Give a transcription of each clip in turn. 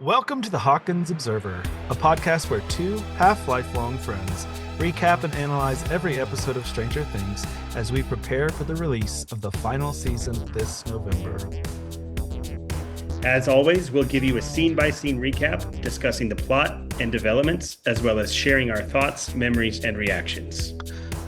Welcome to the Hawkins Observer, a podcast where two half-lifelong friends recap and analyze every episode of Stranger Things as we prepare for the release of the final season this November. As always, we'll give you a scene-by-scene recap discussing the plot and developments, as well as sharing our thoughts, memories, and reactions.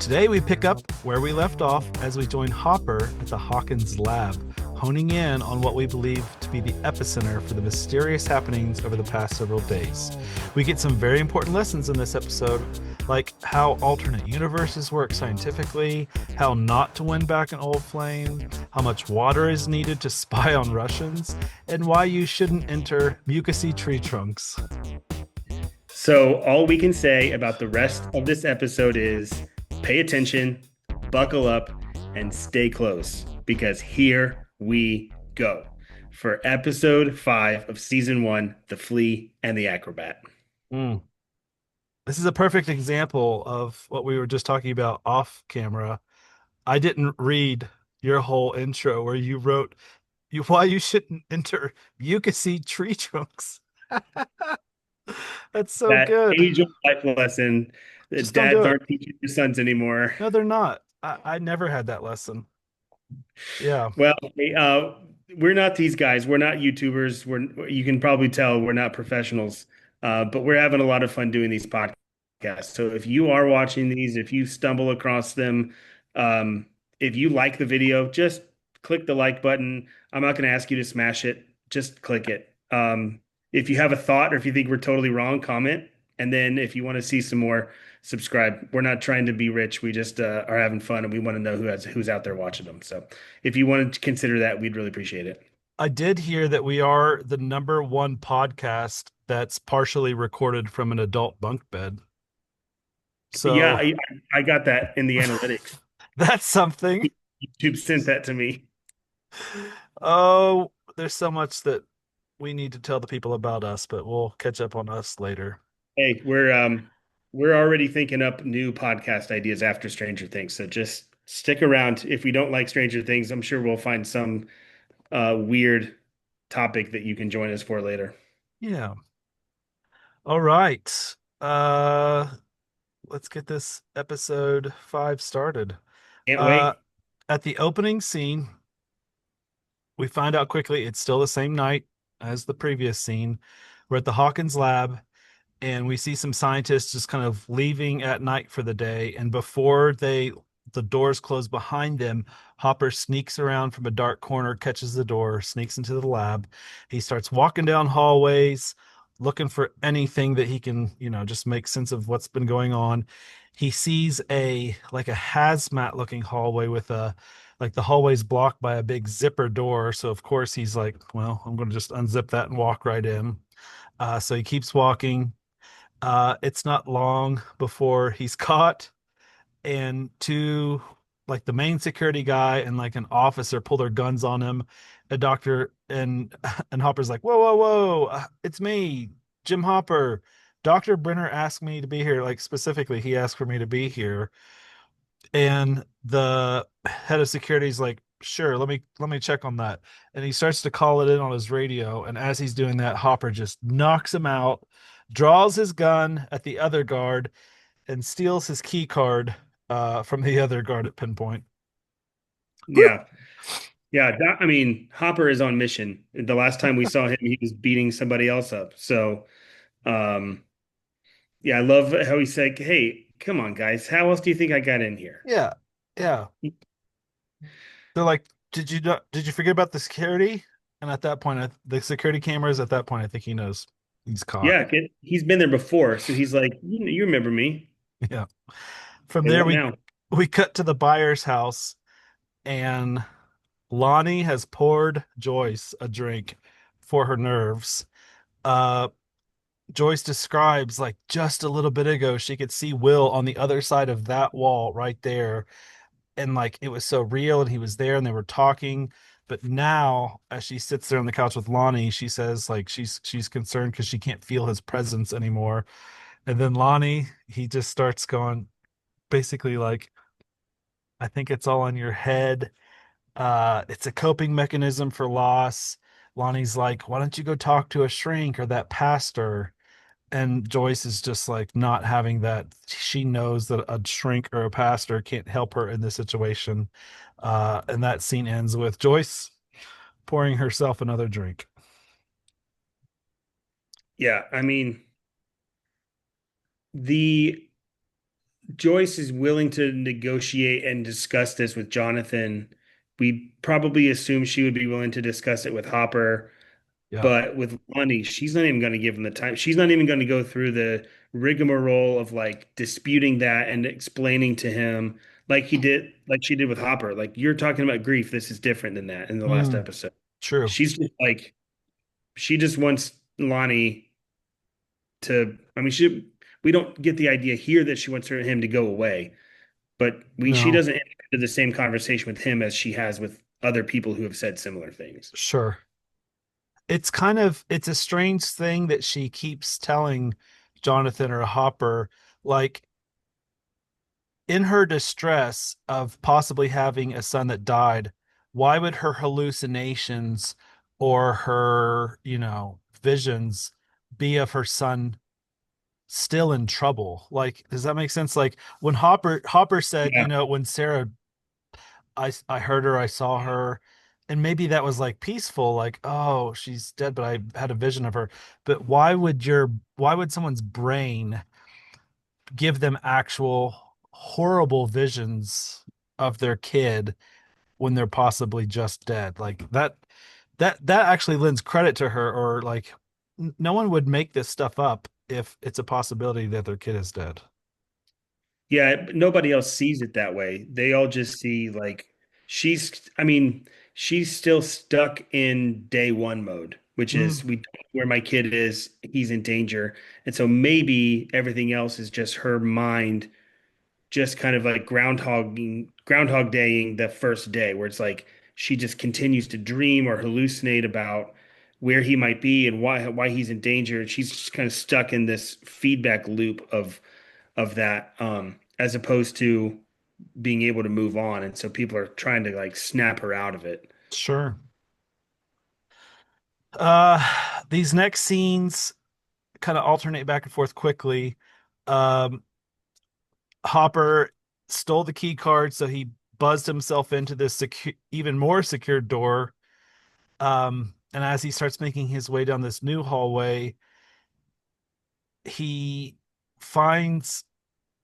Today we pick up where we left off as we join Hopper at the Hawkins lab, honing in on what we believe to be the epicenter for the mysterious happenings over the past several days. We get some very important lessons in this episode, like how alternate universes work scientifically, how not to win back an old flame, how much water is needed to spy on Russians, and why you shouldn't enter mucousy tree trunks. So all we can say about the rest of this episode is pay attention, buckle up, and stay close, because here we go for episode 5 of season 1, The Flea and the Acrobat. This is a perfect example of what we were just talking about off camera. I didn't read your whole intro where you wrote why you shouldn't enter mucousy tree trunks. That's so That good. age-old life lesson that Just don't do dads it. aren't teaching their sons anymore. No, they're not. I never had that lesson. Yeah. Well, hey, we're not these guys. We're not YouTubers. You can probably tell we're not professionals, but we're having a lot of fun doing these podcasts. So if you are watching these, if you stumble across them, if you like the video, just click the like button. I'm not going to ask you to smash it. Just click it. If you have a thought or if you think we're totally wrong, comment. And then if you want to see some more, subscribe. We're not trying to be rich. We just are having fun, and we want to know who's out there watching them. So if you wanted to consider that, we'd really appreciate it. I did hear that we are the number one podcast that's partially recorded from an adult bunk bed. So Yeah, I got that in the analytics. that's something. YouTube sent that to me. Oh, there's so much that we need to tell the people about us, but we'll catch up on us later. Hey, we're already thinking up new podcast ideas after Stranger Things. So just stick around. If we don't like Stranger Things, I'm sure we'll find some weird topic that you can join us for later. Yeah. All right. Let's get this episode 5 started. Can't Uh, wait. at the opening scene, we find out quickly it's still the same night as the previous scene. We're at the Hawkins lab, and we see some scientists just kind of leaving at night for the day. And before the doors close behind them, Hopper sneaks around from a dark corner, catches the door, sneaks into the lab. He starts walking down hallways, looking for anything that he can, just make sense of what's been going on. He sees a hazmat looking hallway with the hallway's blocked by a big zipper door. So of course he's like, well, I'm going to just unzip that and walk right in. So he keeps walking. It's not long before he's caught, and two, like the main security guy and like an officer, pull their guns on him. A doctor and Hopper's like, whoa, whoa, whoa, it's me, Jim Hopper. Dr. Brenner asked me to be here. Like specifically, he asked for me to be here. And the head of security is like, sure, let me check on that. And he starts to call it in on his radio. And as he's doing that, Hopper just knocks him out, draws his gun at the other guard, and steals his key card from the other guard at pinpoint. Yeah. Yeah. I mean, Hopper is on mission. The last time we saw him, he was beating somebody else up. So, um, yeah, I love how he's like, hey, come on, guys. How else do you think I got in here? Yeah, yeah. They're like, did you forget about the security? And at that point, the security cameras, at that point, I think he knows he's caught. Yeah, he's been there before. So he's like, you remember me. Yeah. From And there, what we now? we cut to the buyer's house, and Lonnie has poured Joyce a drink for her nerves. Uh, Joyce describes like just a little bit ago, she could see Will on the other side of that wall right there. And like it was so real, and he was there and they were talking. But now, as she sits there on the couch with Lonnie, she says like she's concerned because she can't feel his presence anymore. And then Lonnie, he just starts going basically like, I think it's all in your head. It's a coping mechanism for loss. Lonnie's like, why don't you go talk to a shrink or that pastor? And Joyce is just like not having that. She knows that a shrink or a pastor can't help her in this situation. And that scene ends with Joyce pouring herself another drink. Yeah, I mean, the Joyce is willing to negotiate and discuss this with Jonathan. We probably assume she would be willing to discuss it with Hopper, Yeah. but with Lonnie, she's not even going to give him the time. She's not even going to go through the rigmarole of like disputing that and explaining to him like she did with Hopper. Like, you're talking about grief. This is different than that in the last Mm, episode. true. She's just like, she just wants Lonnie to, I mean, we don't get the idea here that she wants him to go away, but she No, doesn't enter into the same conversation with him as she has with other people who have said similar things. sure. It's a strange thing that she keeps telling Jonathan or Hopper, like in her distress of possibly having a son that died, why would her hallucinations or her, visions be of her son still in trouble? Like, does that make sense? Like when Hopper said, Yeah. when Sarah, I heard her, I saw her, and maybe that was like peaceful, like, oh, she's dead, but I had a vision of her. But why would someone's brain give them actual horrible visions of their kid when they're possibly just dead? Like that actually lends credit to her, or like no one would make this stuff up if it's a possibility that their kid is dead. Yeah, nobody else sees it that way. They all just see like I mean, she's still stuck in day one mode, which Mm, is we don't know where my kid is, he's in danger. And so maybe everything else is just her mind just kind of like groundhog daying the first day where it's like she just continues to dream or hallucinate about where he might be and why he's in danger. And she's just kind of stuck in this feedback loop of that, as opposed to being able to move on. And so people are trying to like snap her out of it. sure. These next scenes kind of alternate back and forth quickly. Um, Hopper stole the key card, so he buzzed himself into this even more secure door. And as he starts making his way down this new hallway, he finds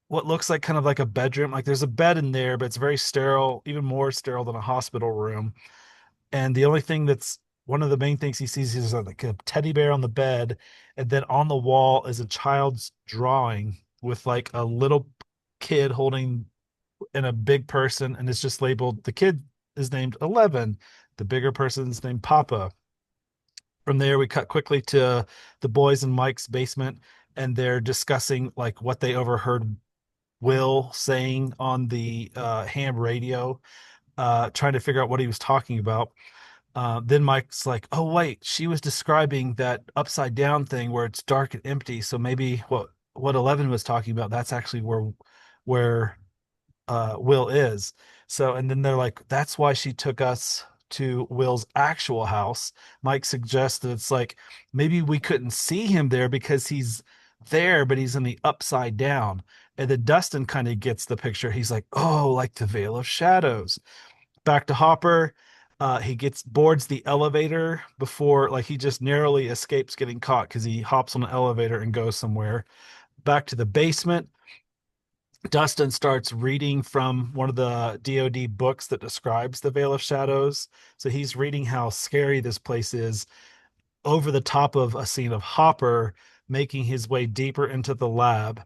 what looks like kind of like a bedroom. Like there's a bed in there, but it's very sterile, even more sterile than a hospital room. And the only thing that's one of the main things he sees is like a teddy bear on the bed, and then on the wall is a child's drawing with like a little kid holding in a big person, and it's just labeled the kid is named 11, the bigger person's named Papa. From there, we cut quickly to the boys in Mike's basement, and they're discussing like what they overheard Will saying on the ham radio, trying to figure out what he was talking about. Then Mike's like, "Oh wait, she was describing that upside down thing where it's dark and empty. So maybe what 11 was talking about, that's actually where Will is." So, and then they're like, "That's why she took us to Will's actual house." Mike suggests that it's like maybe we couldn't see him there because he's there, but he's in the upside down. And then Dustin kind of gets the picture. He's like, "Oh, like the Veil of Shadows." Back to Hopper. He gets boards the elevator before, like he just narrowly escapes getting caught because he hops on an elevator and goes somewhere. Back to the basement. Dustin starts reading from one of the DoD books that describes the Veil of Shadows. So he's reading how scary this place is over the top of a scene of Hopper making his way deeper into the lab.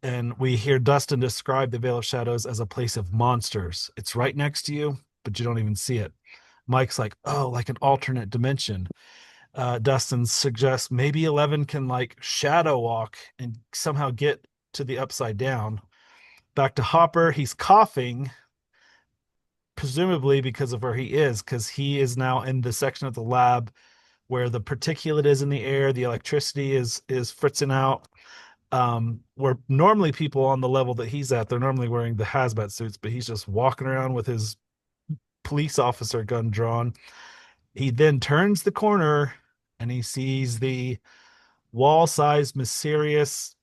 And we hear Dustin describe the Veil of Shadows as a place of monsters. It's right next to you, but you don't even see it. Mike's like, oh, like an alternate dimension. Dustin suggests maybe 11 can like shadow walk and somehow get to the upside down. Back to Hopper, he's coughing, presumably because of where he is, because he is now in the section of the lab where the particulate is in the air, the electricity is fritzing out. Where normally people on the level that he's at, they're normally wearing the hazmat suits, but he's just walking around with his police officer gun drawn. He then turns the corner and he sees the wall-sized, mysterious,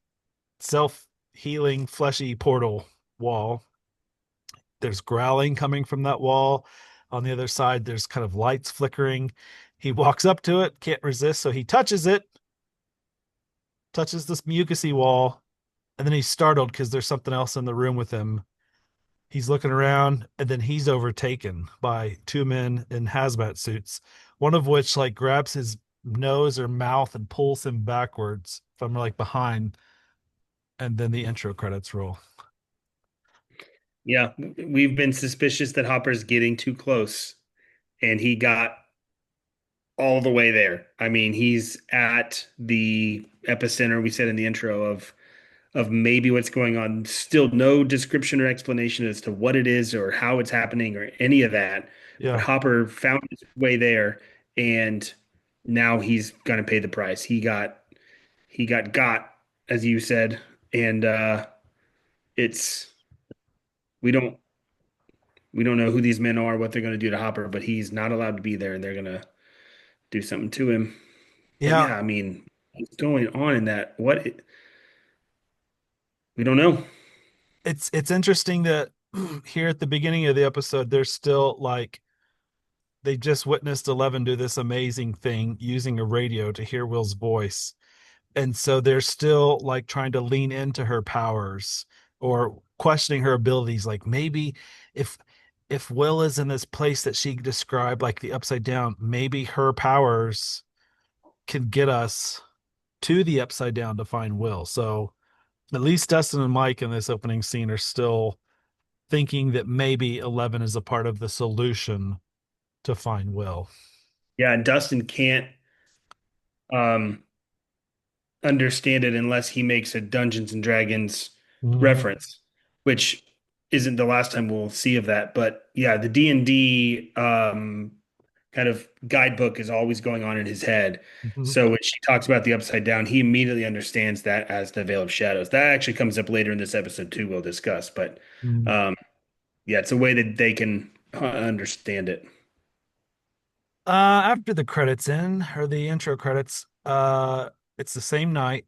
self-healing, fleshy portal wall. There's growling coming from that wall. On the other side, there's kind of lights flickering. He walks up to it, can't resist, so he touches it, touches this mucusy wall, and then he's startled because there's something else in the room with him. He's looking around, and then he's overtaken by two men in hazmat suits, one of which like grabs his nose or mouth and pulls him backwards from like behind, and then the intro credits roll. Yeah, we've been suspicious that Hopper's getting too close, and he got all the way there. I mean, he's at the epicenter, we said in the intro, of maybe what's going on. Still no description or explanation as to what it is or how it's happening or any of that. But Yeah. Hopper found his way there, and now he's gonna pay the price. He got, as you said, and it's we don't we don't know who these men are, what they're gonna do to Hopper, but he's not allowed to be there, and they're gonna do something to him. But Yeah, yeah, I mean, what's going on in that? We don't know. it's interesting that here at the beginning of the episode, there's still like they just witnessed Eleven do this amazing thing using a radio to hear Will's voice. And so they're still like trying to lean into her powers or questioning her abilities. Like maybe if Will is in this place that she described, like the upside down, maybe her powers can get us to the upside down to find Will. So at least Dustin and Mike in this opening scene are still thinking that maybe 11 is a part of the solution to find Will. Yeah, Dustin can't um understand it unless he makes a Dungeons and Dragons Mhm. reference, which isn't the last time we'll see of that. But yeah, the D&D kind of guidebook is always going on in his head. Mhm. So when she talks about the upside down, he immediately understands that as the Veil of Shadows. That actually comes up later in this episode too, we'll discuss. But Mhm. um, yeah, it's a way that they can understand it. After the credits end or the intro credits, it's the same night.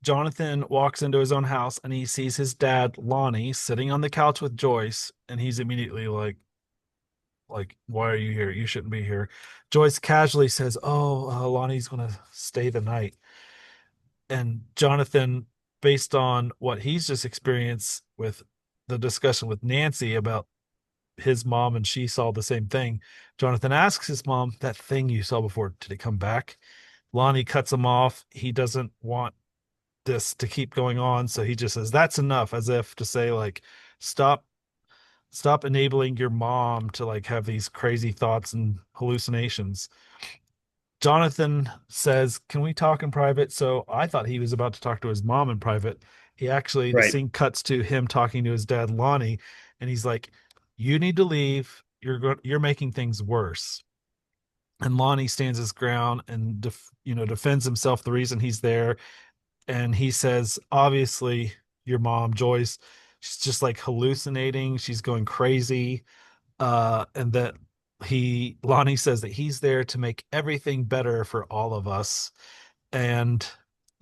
Jonathan walks into his own house and he sees his dad, Lonnie, sitting on the couch with Joyce, and he's immediately like, why are you here? You shouldn't be here. Joyce casually says, "Oh, Lonnie's gonna stay the night." And Jonathan, based on what he's just experienced with the discussion with Nancy about his mom and she saw the same thing, Jonathan asks his mom, "That thing you saw before, did it come back?" Lonnie cuts him off. He doesn't want this to keep going on, so he just says, "That's enough," as if to say, like, stop enabling your mom to like have these crazy thoughts and hallucinations. Jonathan says, "Can we talk in private?" So I thought he was about to talk to his mom in private. He actually, the Right. scene cuts to him talking to his dad, Lonnie, and he's like, "You need to leave. You're making things worse." And Lonnie stands his ground and defends himself. The reason he's there, and he says, "Obviously, your mom, Joyce, she's just like hallucinating. She's going crazy." And that Lonnie says that he's there to make everything better for all of us. And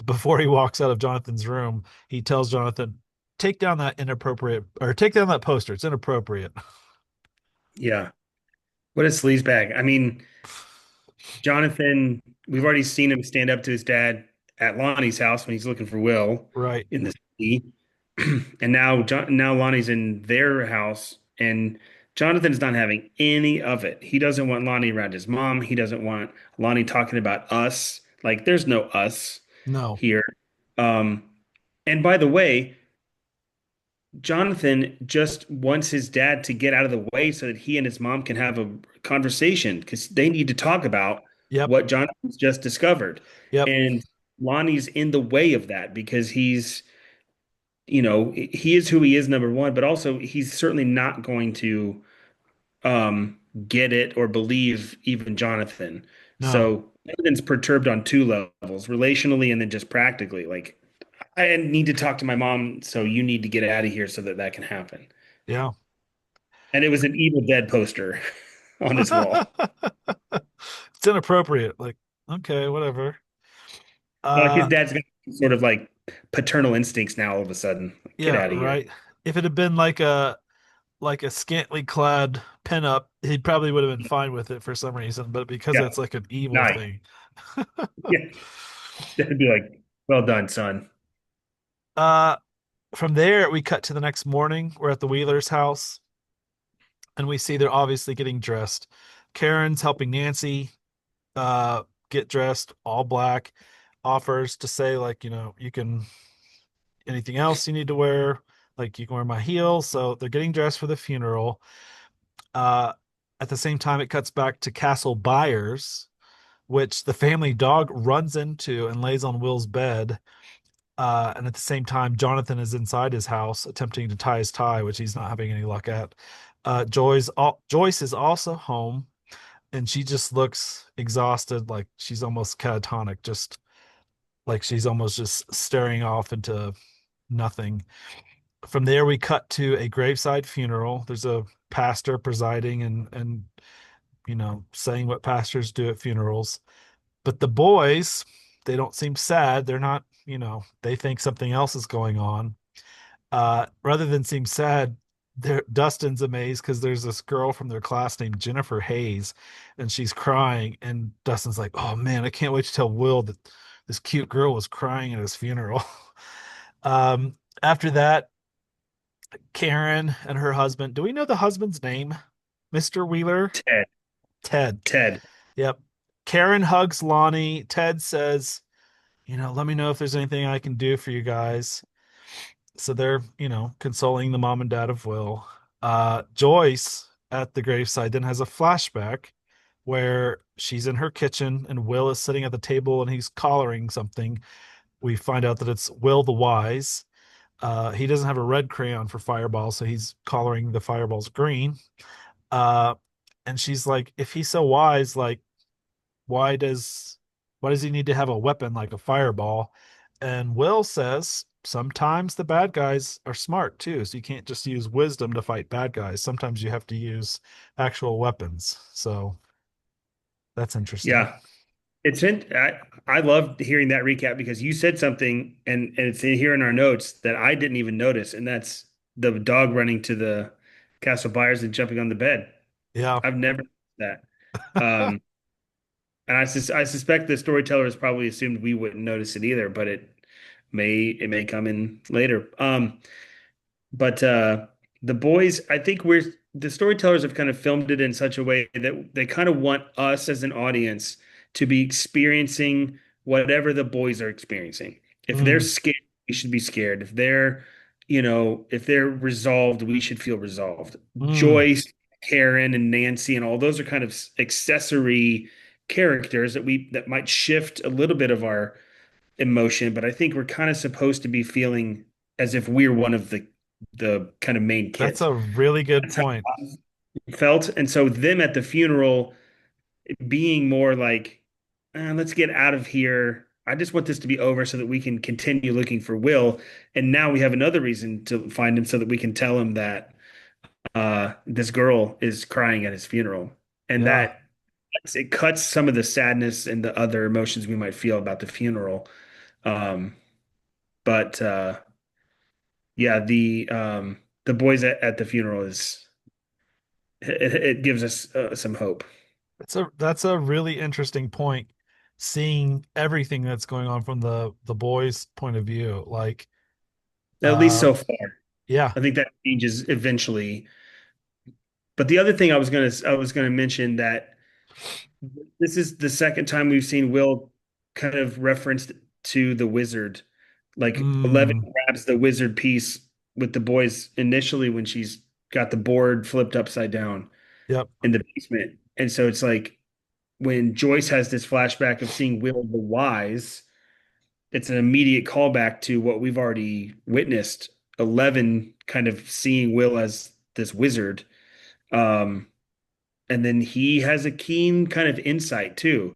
before he walks out of Jonathan's room, he tells Jonathan, "Take down that inappropriate, or take down that poster. It's inappropriate." Yeah. What a sleazebag. I mean, Jonathan, we've already seen him stand up to his dad at Lonnie's house when he's looking for Will Right. in the city. And now Lonnie's in their house, and Jonathan's not having any of it. He doesn't want Lonnie around his mom. He doesn't want Lonnie talking about us. Like, there's no us No. here. Um, and by the way, Jonathan just wants his dad to get out of the way so that he and his mom can have a conversation because they need to talk about Yep. what Jonathan's just discovered. Yep. And Lonnie's in the way of that because he is who he is, number one, but also he's certainly not going to um, get it or believe even Jonathan. No. So Jonathan's perturbed on two levels, relationally and then just practically. Like, I need to talk to my mom, so you need to get out of here so that that can happen. Yeah. And it was an Evil Dead poster. on his wall. It's inappropriate. Like, okay, whatever. Like his Uh, dad's got sort of like paternal instincts now all of a sudden. Get yeah, out of here. right. If it had been like a scantily clad pinup, he probably would have been fine with it for some reason. But because Yeah, it's like an evil nice. thing, Yeah, that'd be like, well done, son. uh, from there we cut to the next morning. We're at the Wheeler's house, and we see they're obviously getting dressed. Karen's helping Nancy get dressed, all black. Offers to say like, you can anything else you need to wear, like you can wear my heels. So they're getting dressed for the funeral. Uh, at the same time, it cuts back to Castle Byers, which the family dog runs into and lays on Will's bed. And at the same time, Jonathan is inside his house attempting to tie his tie, which he's not having any luck at. Joyce is also home, and she just looks exhausted, like she's almost catatonic, just like she's almost just staring off into nothing. From there, we cut to a graveside funeral. There's a pastor presiding and saying what pastors do at funerals. But the boys, they don't seem sad. They're not, they think something else is going on. Rather than seem sad, Dustin's amazed because there's this girl from their class named Jennifer Hayes, and she's crying. And Dustin's like, "Oh man, I can't wait to tell Will that this cute girl was crying at his funeral." After that, Karen and her husband. Do we know the husband's name? Mr. Wheeler? Ted. Ted. Ted. Yep. Karen hugs Lonnie. Ted says, let me know if there's anything I can do for you guys. So they're, consoling the mom and dad of Will. Joyce at the graveside then has a flashback where she's in her kitchen and Will is sitting at the table and he's collaring something. We find out that it's Will the Wise. He doesn't have a red crayon for Fireball, so he's coloring the fireballs green. Uh, and she's like, if he's so wise, like, why does why does he need to have a weapon like a fireball? And Will says sometimes the bad guys are smart too, so you can't just use wisdom to fight bad guys. Sometimes you have to use actual weapons. So that's interesting. Yeah. I loved hearing that recap because you said something and it's in here in our notes that I didn't even notice, and that's the dog running to the Castle Byers and jumping on the bed. Yeah. I've never noticed that. And I suspect the storyteller has probably assumed we wouldn't notice it either, but it may come in later. But the boys, I think the storytellers have kind of filmed it in such a way that they kind of want us as an audience to be experiencing whatever the boys are experiencing. If they're Mm, scared, we should be scared. If they're resolved, we should feel resolved. mm. Joyce, Karen, and Nancy, and all those are kind of accessory characters that might shift a little bit of our emotion, but I think we're kind of supposed to be feeling as if we're one of the kind of main That's kids. a really good That's how point. I felt. And so them at the funeral being more like, let's get out of here. I just want this to be over so that we can continue looking for Will. And now we have another reason to find him so that we can tell him that this girl is crying at his funeral. And Yeah. that it cuts some of the sadness and the other emotions we might feel about the funeral. Um, but yeah, the boys at the funeral it gives us some hope. That's a really interesting point, seeing everything that's going on from the boys' point of view. Like, At least uh so far. yeah. I think that changes eventually. But the other thing I was gonna mention that this is the second time we've seen Will kind of referenced to the wizard. Like Eleven Mm, grabs the wizard piece with the boys initially when she's got the board flipped upside down yep. in the basement. And so it's like when Joyce has this flashback of seeing Will the Wise, it's an immediate callback to what we've already witnessed. 11 kind of seeing Will as this wizard. Um, and then he has a keen kind of insight too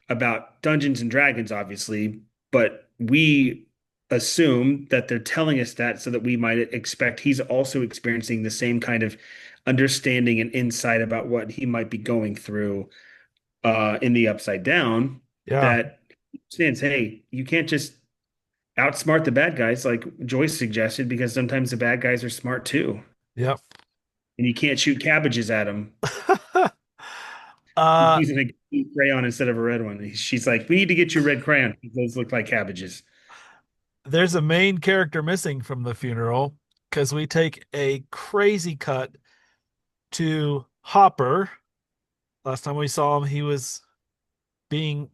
about Dungeons and Dragons, obviously, but we assume that they're telling us that so that we might expect he's also experiencing the same kind of understanding and insight about what he might be going through in the Upside Down, Yeah. that understands, hey, you can't just outsmart the bad guys like Joyce suggested, because sometimes the bad guys are smart too. Yep. And you can't shoot cabbages at them. He's uh using a green crayon instead of a red one. She's like, we need to get you a red crayon. Those look like cabbages. there's a main character missing from the funeral because we take a crazy cut to Hopper. Last time we saw him, being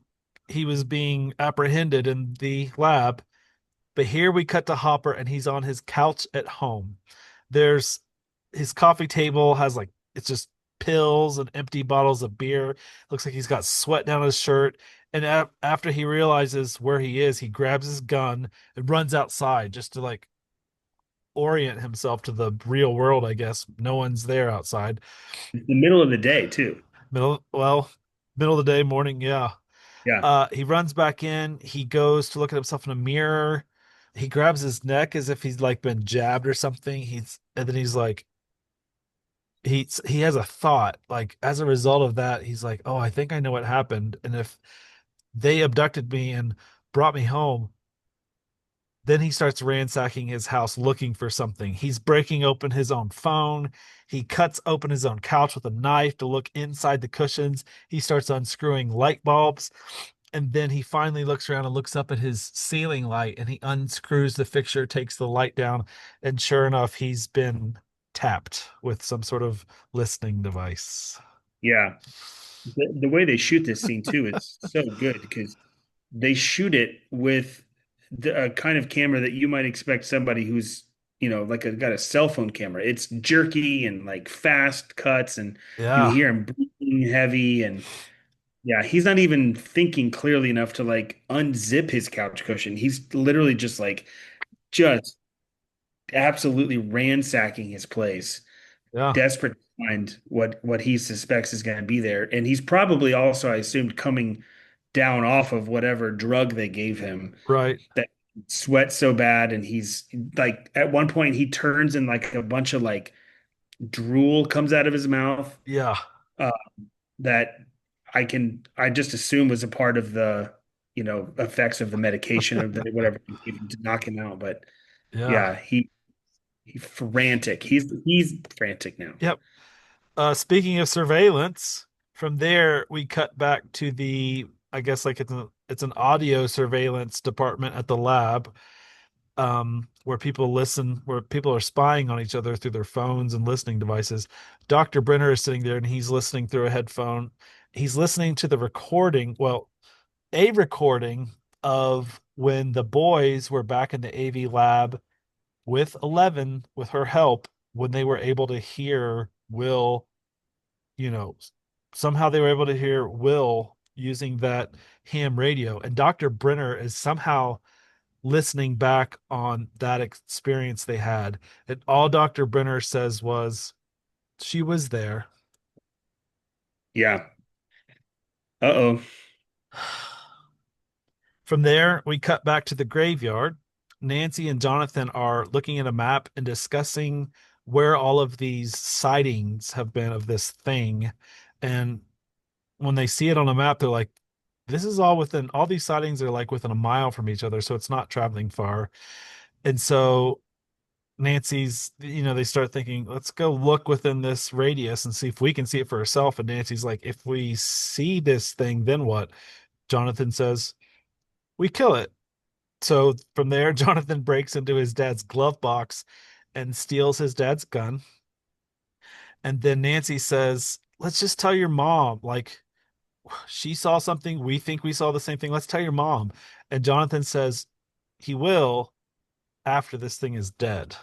he was being apprehended in the lab. But here we cut to Hopper and he's on his couch at home. There's his coffee table has like it's just pills and empty bottles of beer. Looks like he's got sweat down his shirt. And after he realizes where he is, he grabs his gun and runs outside just to like orient himself to the real world, I guess. No one's there outside. It's the middle of the day too. Well, middle of the day, morning, yeah. Yeah. He runs back in. He goes to look at himself in a mirror. He grabs his neck as if he's like been jabbed or something. And then he's like, he has a thought. Like as a result of that, he's like, oh, I think I know what happened. And if they abducted me and brought me home, then he starts ransacking his house looking for something. He's breaking open his own phone. He cuts open his own couch with a knife to look inside the cushions. He starts unscrewing light bulbs. And then he finally looks around and looks up at his ceiling light and he unscrews the fixture, takes the light down, and sure enough, he's been tapped with some sort of listening device. Yeah. The way they shoot this scene too is so good because they shoot it with a kind of camera that you might expect somebody who's, like got a cell phone camera. It's jerky and like fast cuts, and you Yeah, hear him breathing heavy. And yeah, he's not even thinking clearly enough to like unzip his couch cushion. He's literally just absolutely ransacking his place, yeah, desperate to find what he suspects is going to be there. And he's probably also, I assumed, coming down off of whatever drug they gave him right. that sweats so bad. And he's like, at one point, he turns and like a bunch of like drool comes out of his mouth Yeah, uh, that I just assume was a part of the, effects of the medication or whatever they gave him to knock him out. But yeah, yeah, he's frantic. He's frantic now. yep. Speaking of surveillance, from there we cut back to I guess like it's an audio surveillance department at the lab, where people are spying on each other through their phones and listening devices. Dr. Brenner is sitting there and he's listening through a headphone. He's listening to the recording, well, a recording of when the boys were back in the AV lab with 11 with her help when they were able to hear Will, you know, somehow they were able to hear Will using that ham radio. And Dr. Brenner is somehow listening back on that experience they had. And all Dr. Brenner says was, she was there. Yeah. Uh-oh. From there, we cut back to the graveyard. Nancy and Jonathan are looking at a map and discussing where all of these sightings have been of this thing. And when they see it on a map, they're like, this is all these sightings are like within a mile from each other. So it's not traveling far. And so they start thinking, let's go look within this radius and see if we can see it for ourselves. And Nancy's like, if we see this thing, then what? Jonathan says, we kill it. So from there, Jonathan breaks into his dad's glove box and steals his dad's gun. And then Nancy says, let's just tell your mom. Like, she saw something. We think we saw the same thing. Let's tell your mom. And Jonathan says, he will after this thing is dead.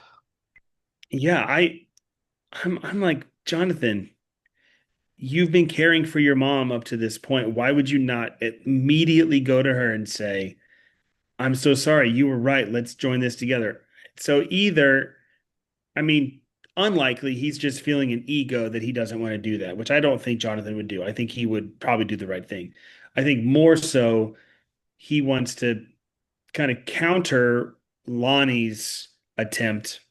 Yeah, I'm like, Jonathan, you've been caring for your mom up to this point. Why would you not immediately go to her and say, I'm so sorry, you were right. Let's join this together. So either, I mean, unlikely he's just feeling an ego that he doesn't want to do that, which I don't think Jonathan would do. I think he would probably do the right thing. I think more so he wants to kind of counter Lonnie's attempt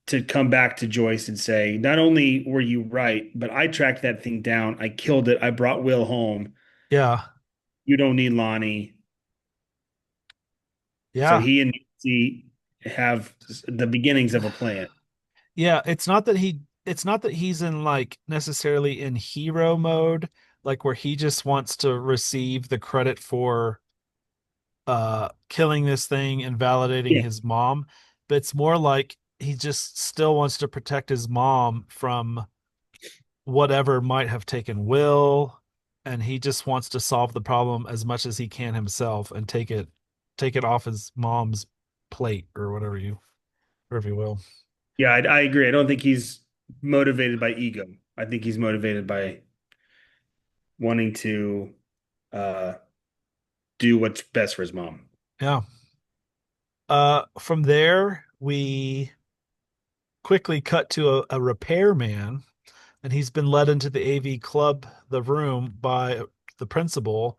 to come back to Joyce and say, not only were you right, but I tracked that thing down. I killed it. I brought Will home. Yeah. You don't need Lonnie. So Yeah. he and Nancy have the beginnings of a plan. Yeah, it's not that he's in like necessarily in hero mode, like where he just wants to receive the credit for killing this thing and validating Yeah. his mom, but it's more like he just still wants to protect his mom from whatever might have taken Will, and he just wants to solve the problem as much as he can himself and take it off his mom's plate or whatever you will. Yeah, I agree. I don't think he's motivated by ego. I think he's motivated by wanting to uh, do what's best for his mom. Yeah. From there, we quickly cut to a repairman, and he's been led into the AV club, the room, by the principal,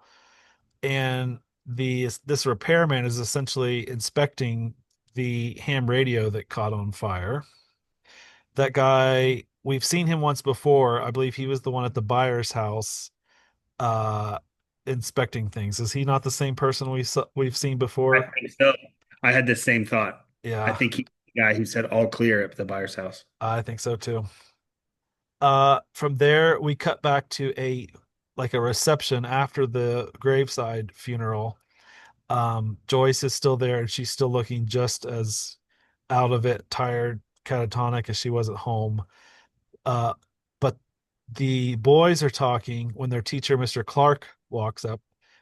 and this repairman is essentially inspecting the ham radio that caught on fire. That guy, we've seen him once before. I believe he was the one at the buyer's house, uh, inspecting things. Is he not the same person we've seen I before? think so. I had the same thought. I Yeah, think he's the guy who said all clear at the buyer's house. I think so too. From there we cut back to a reception after the graveside funeral. Joyce is still there and she's still looking just as out of it, tired, catatonic as she was at home. uh but the boys are talking when their teacher, Mr. Clark, walks up,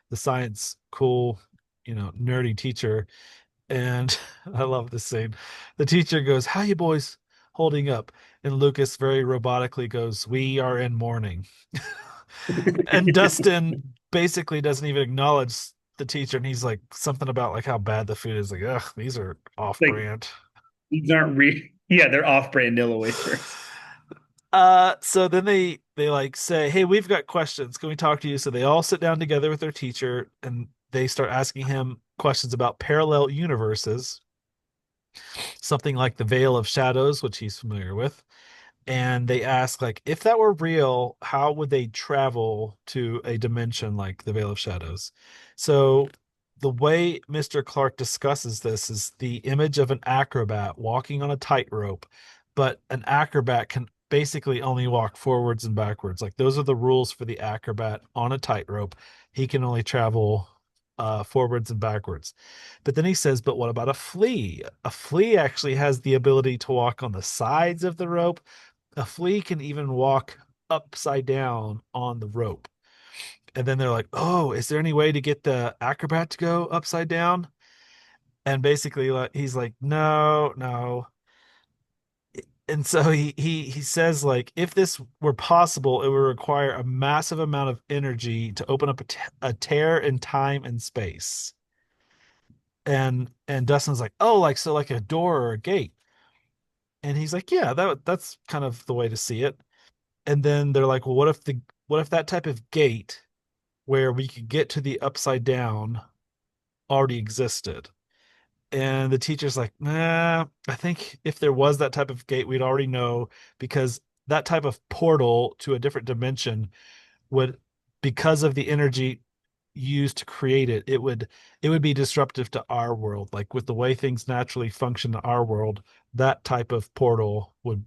the science cool, nerdy teacher. And I love this scene. The teacher goes, "How you boys holding up?" And Lucas very robotically goes, "We are in mourning." And Dustin basically doesn't even acknowledge the teacher, and he's like something about like how bad the food is. Like, ugh, these are off Like brand. these aren't real. Yeah, they're off-brand Nilla wafers. So then they like say, "Hey, we've got questions. Can we talk to you?" So they all sit down together with their teacher, and they start asking him questions about parallel universes, something like the Veil of Shadows, which he's familiar with. And they ask, like, if that were real, how would they travel to a dimension like the Veil of Shadows? So the way Mr. Clark discusses this is the image of an acrobat walking on a tightrope, but an acrobat can basically only walk forwards and backwards. Like those are the rules for the acrobat on a tightrope. He can only travel forwards and backwards. But then he says, but what about a flea? A flea actually has the ability to walk on the sides of the rope. A flea can even walk upside down on the rope. And then they're like, "Oh, is there any way to get the acrobat to go upside down?" And basically, like, he's like, "No, no." And so he says, like, if this were possible, it would require a massive amount of energy to open up a tear in time and space. And Dustin's like, "Oh, like so, like a door or a gate." And he's like, "Yeah, that's kind of the way to see it." And then they're like, "Well, what if that type of gate where we could get to the upside down already existed?" And the teacher's like, "Nah, I think if there was that type of gate, we'd already know, because that type of portal to a different dimension would, because of the energy used to create it, it would be disruptive to our world. Like with the way things naturally function in our world, that type of portal would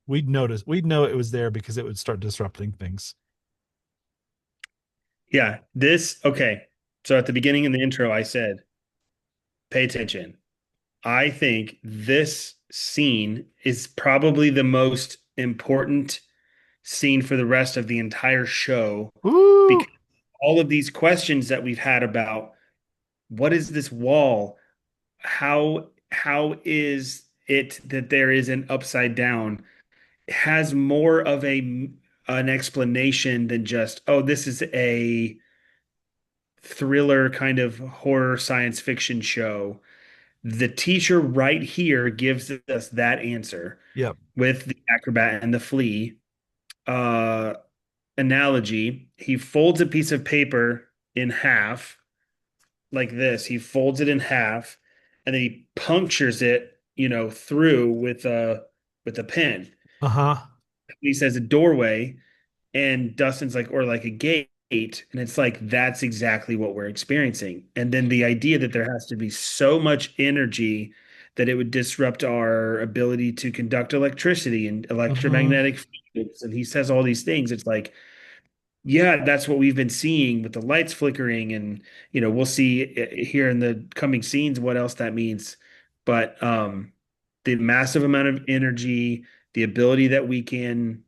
we'd know it was there because it would start disrupting things." Yeah, this okay. So at the beginning in the intro, I said, pay attention. I think this scene is probably the most important scene for the rest of the entire show Woo! because all of these questions that we've had about what is this wall? How is it that there is an upside down? Has more of an explanation than just, oh, this is a thriller kind of horror science fiction show. The teacher right here gives us that answer Yep. with the acrobat and the flea uh, analogy. He folds a piece of paper in half like this. He folds it in half and then he punctures it, through with a with a pen. Uh-huh. He says a doorway, and Dustin's like, or like a gate. And it's like, that's exactly what we're experiencing. And then the idea that there has to be so much energy that it would disrupt our ability to conduct electricity and Mm-hmm. electromagnetic fields. And he says all these things. It's like, yeah, that's what we've been seeing with the lights flickering. And, we'll see here in the coming scenes what else that means. But the massive amount of energy, the ability that we can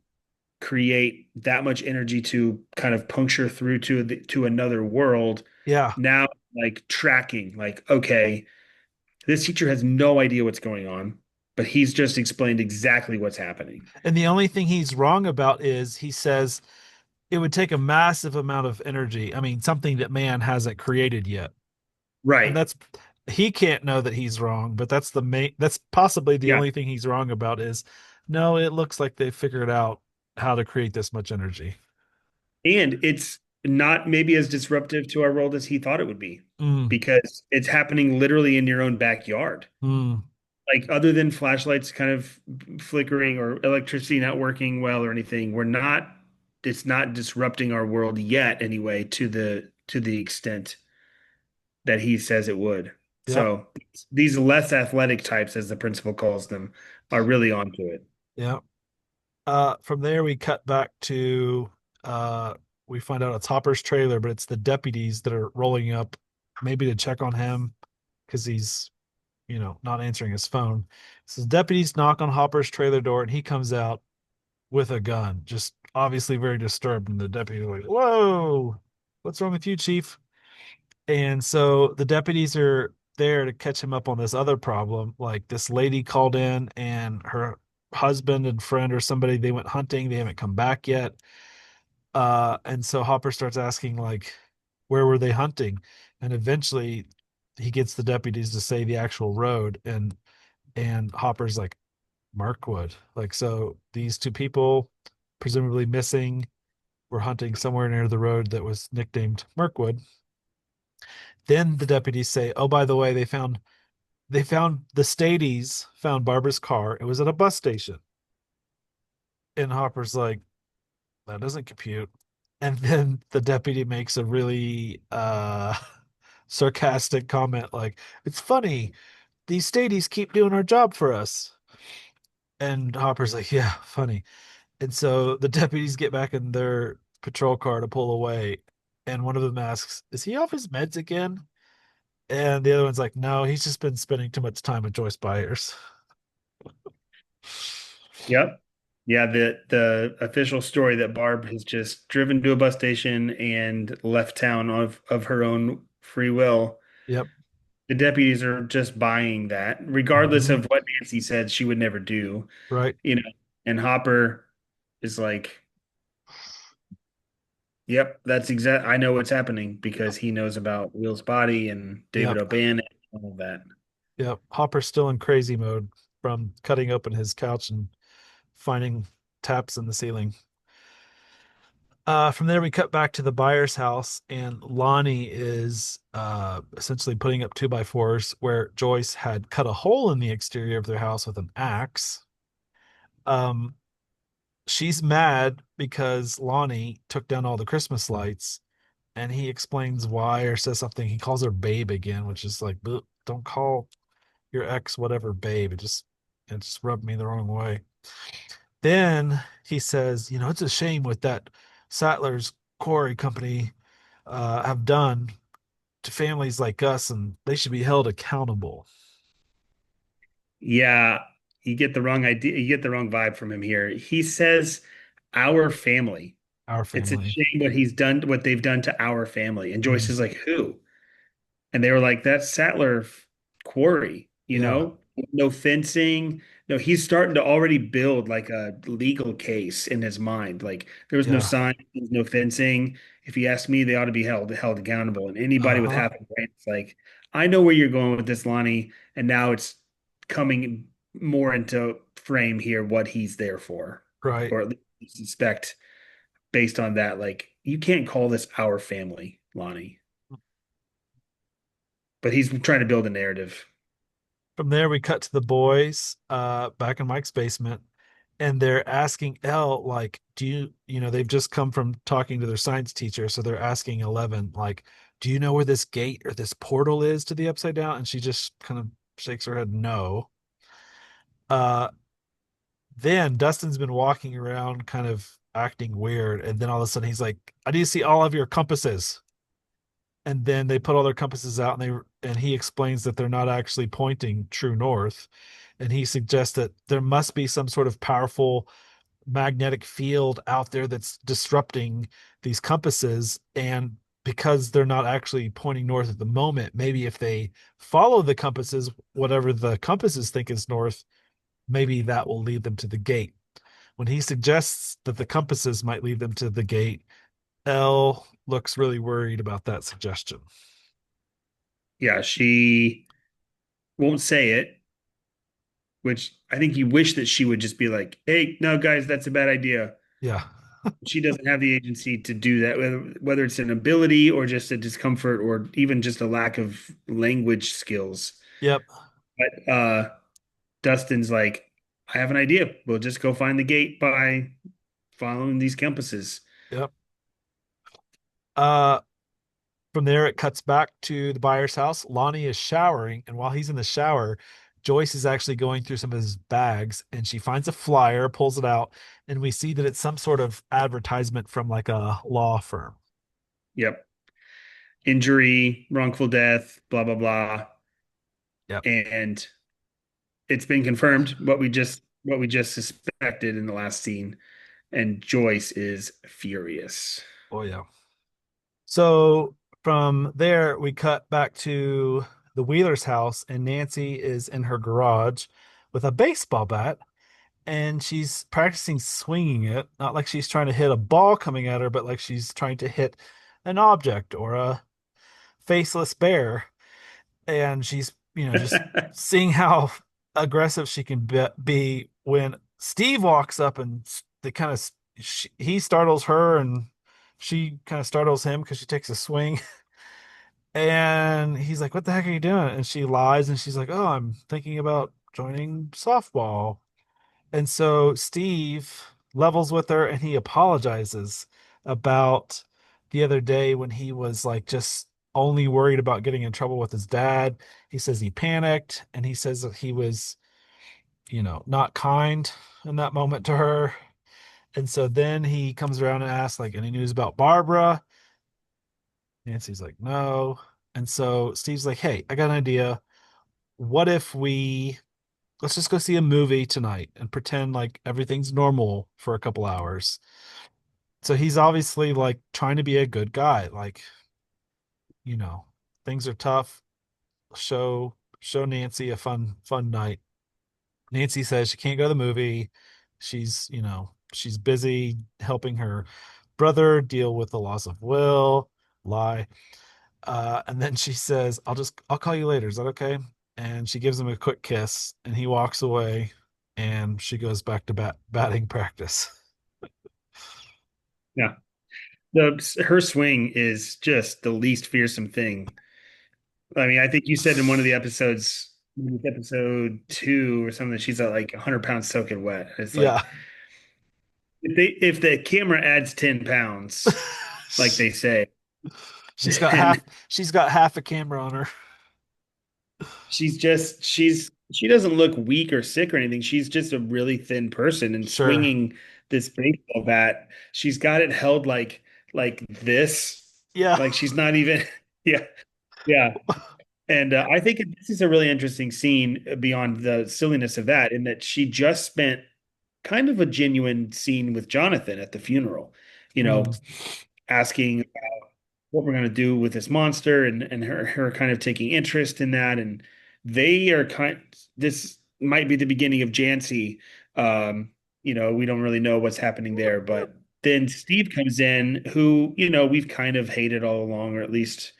create that much energy to kind of puncture through to another world. Yeah. Now, like tracking, like, okay, this teacher has no idea what's going on, but he's just explained exactly what's happening. And the only thing he's wrong about is he says it would take a massive amount of energy. I mean, something that man hasn't created yet. And Right. that's he can't know that he's wrong, but that's possibly the Yeah. only thing he's wrong about is no, it looks like they figured out how to create this much energy. And it's not maybe as disruptive to our world as he thought it would be Mm, because it's happening literally in your own backyard. mm, Like, other than flashlights kind of flickering or electricity not working well or anything, it's not disrupting our world yet anyway to the extent that he says it would. yep, So these less athletic types, as the principal calls them, are really onto it. yep. From there we cut back to uh we find out it's Hopper's trailer, but it's the deputies that are rolling up maybe to check on him because he's, not answering his phone. So deputies knock on Hopper's trailer door and he comes out with a gun, just obviously very disturbed. And the deputy like, "Whoa, what's wrong with you, Chief?" And so the deputies are there to catch him up on this other problem. Like this lady called in and her husband and friend or somebody, they went hunting, they haven't come back yet. And so Hopper starts asking, like, where were they hunting? And eventually he gets the deputies to say the actual road, and Hopper's like, Markwood. Like, so these two people, presumably missing, were hunting somewhere near the road that was nicknamed Mirkwood. Then the deputies say, "Oh, by the way, they found the Stadies found Barbara's car. It was at a bus station." And Hopper's like, "That doesn't compute." And then the deputy makes a really sarcastic comment like, "It's funny. These Stadies keep doing our job for us." And Hopper's like, "Yeah, funny." And so the deputies get back in their patrol car to pull away. And one of them asks, "Is he off his meds again?" And the other one's like, "No, he's just been spending too much time with Joyce Byers." Yep. Yeah, the official story that Barb has just driven to a bus station and left town of her own free will. Yep. The deputies are just buying that, regardless Hmm. of what Nancy said she would never do, Right. you know. And Hopper is like, "Yep, that's exact. I know what's happening because he knows about Will's body and David Yep. O'Bannon and all of that." Yep. Hopper's still in crazy mode from cutting open his couch and finding taps in the ceiling. From there, we cut back to the buyer's house, and Lonnie is essentially putting up two by fours where Joyce had cut a hole in the exterior of their house with an axe. Um, she's mad because Lonnie took down all the Christmas lights, and he explains why or says something. He calls her babe again, which is like, "Ugh, don't call your ex whatever babe." It just rubbed me the wrong way. Then he says, "It's a shame what that Sattler's Quarry Company have done to families like us, and they should be held accountable." Yeah, you get the wrong idea. You get the wrong vibe from him here. He says, "Our family." Our It's a family. shame what they've done to our family. And Joyce Mm, is like, "Who?" And they were like, "That's Sattler Quarry, yeah. no fencing." No, he's starting to already build like a legal case in his mind. Like, there was no Yeah. sign, there was no fencing. If you ask me, they ought to be held accountable. And anybody with Uh-huh. half a brain, it's like, I know where you're going with this, Lonnie. And now it's coming more into frame here what he's there for, Right. or at least suspect based on that. Like, you can't call this our family, Lonnie. But he's trying to build a narrative. From there, we cut to the boys back in Mike's basement. and they're asking Elle, like, do they've just come from talking to their science teacher, so they're asking 11, like, do you know where this gate or this portal is to the upside down? And she just kind of shakes her head no. Uh, then Dustin's been walking around kind of acting weird, and then all of a sudden he's like, I need to see all of your compasses. And then they put all their compasses out, and he explains that they're not actually pointing true north. And he suggests that there must be some sort of powerful magnetic field out there that's disrupting these compasses. And because they're not actually pointing north at the moment, maybe if they follow the compasses, whatever the compasses think is north, maybe that will lead them to the gate. When he suggests that the compasses might lead them to the gate, Elle looks really worried about that suggestion. Yeah, she won't say it, which I think you wish that she would just be like, "Hey, no, guys, that's a bad idea." Yeah. She doesn't have the agency to do that, whether it's an ability or just a discomfort or even just a lack of language skills. Yep. But Dustin's like, I have an idea. We'll just go find the gate by following these compasses. Yep. Uh, from there, it cuts back to the buyer's house. Lonnie is showering, and while he's in the shower, Joyce is actually going through some of his bags, and she finds a flyer, pulls it out, and we see that it's some sort of advertisement from like a law firm. Yep. Injury, wrongful death, blah, blah, blah. Yep. And it's been confirmed what we just suspected in the last scene. And Joyce is furious. Oh yeah. So from there, we cut back to the Wheeler's house, and Nancy is in her garage with a baseball bat, and she's practicing swinging it, not like she's trying to hit a ball coming at her, but like she's trying to hit an object or a faceless bear. And she's, just seeing how aggressive she can be when Steve walks up and they kind of, he startles her and she kind of startles him because she takes a swing. And he's like, "What the heck are you doing?" And she lies and she's like, "Oh, I'm thinking about joining softball." And so Steve levels with her and he apologizes about the other day when he was like just only worried about getting in trouble with his dad. He says he panicked and he says that he was, not kind in that moment to her. And so then he comes around and asks, like, any news about Barbara? Nancy's like, no. And so Steve's like, hey, I got an idea. What if let's just go see a movie tonight and pretend like everything's normal for a couple hours. So he's obviously like trying to be a good guy. Like, you know, things are tough. Show Nancy a fun night. Nancy says she can't go to the movie. She's busy helping her brother deal with the loss of will. Lie. And then she says, I'll call you later. Is that okay? And she gives him a quick kiss and he walks away and she goes back to batting practice. Yeah. Her swing is just the least fearsome thing. I mean, I think you said in one of the episodes, maybe episode two or something, she's at like 100 pounds soaking wet. It's like Yeah. if the camera adds 10 pounds, like they say, she's got then half she's got half a camera on her. she doesn't look weak or sick or anything. She's just a really thin person and Sure. swinging this baseball bat. She's got it held like this, Yeah. like she's not even. Yeah, yeah. And I think this is a really interesting scene beyond the silliness of that, in that she just spent kind of a genuine scene with Jonathan at the funeral, you Mm, know, asking what we're going to do with this monster, and her kind of taking interest in that. And they are this might be the beginning of Jancy. We don't really know what's happening there, but then Steve comes in, who, we've kind of hated all along, or at least,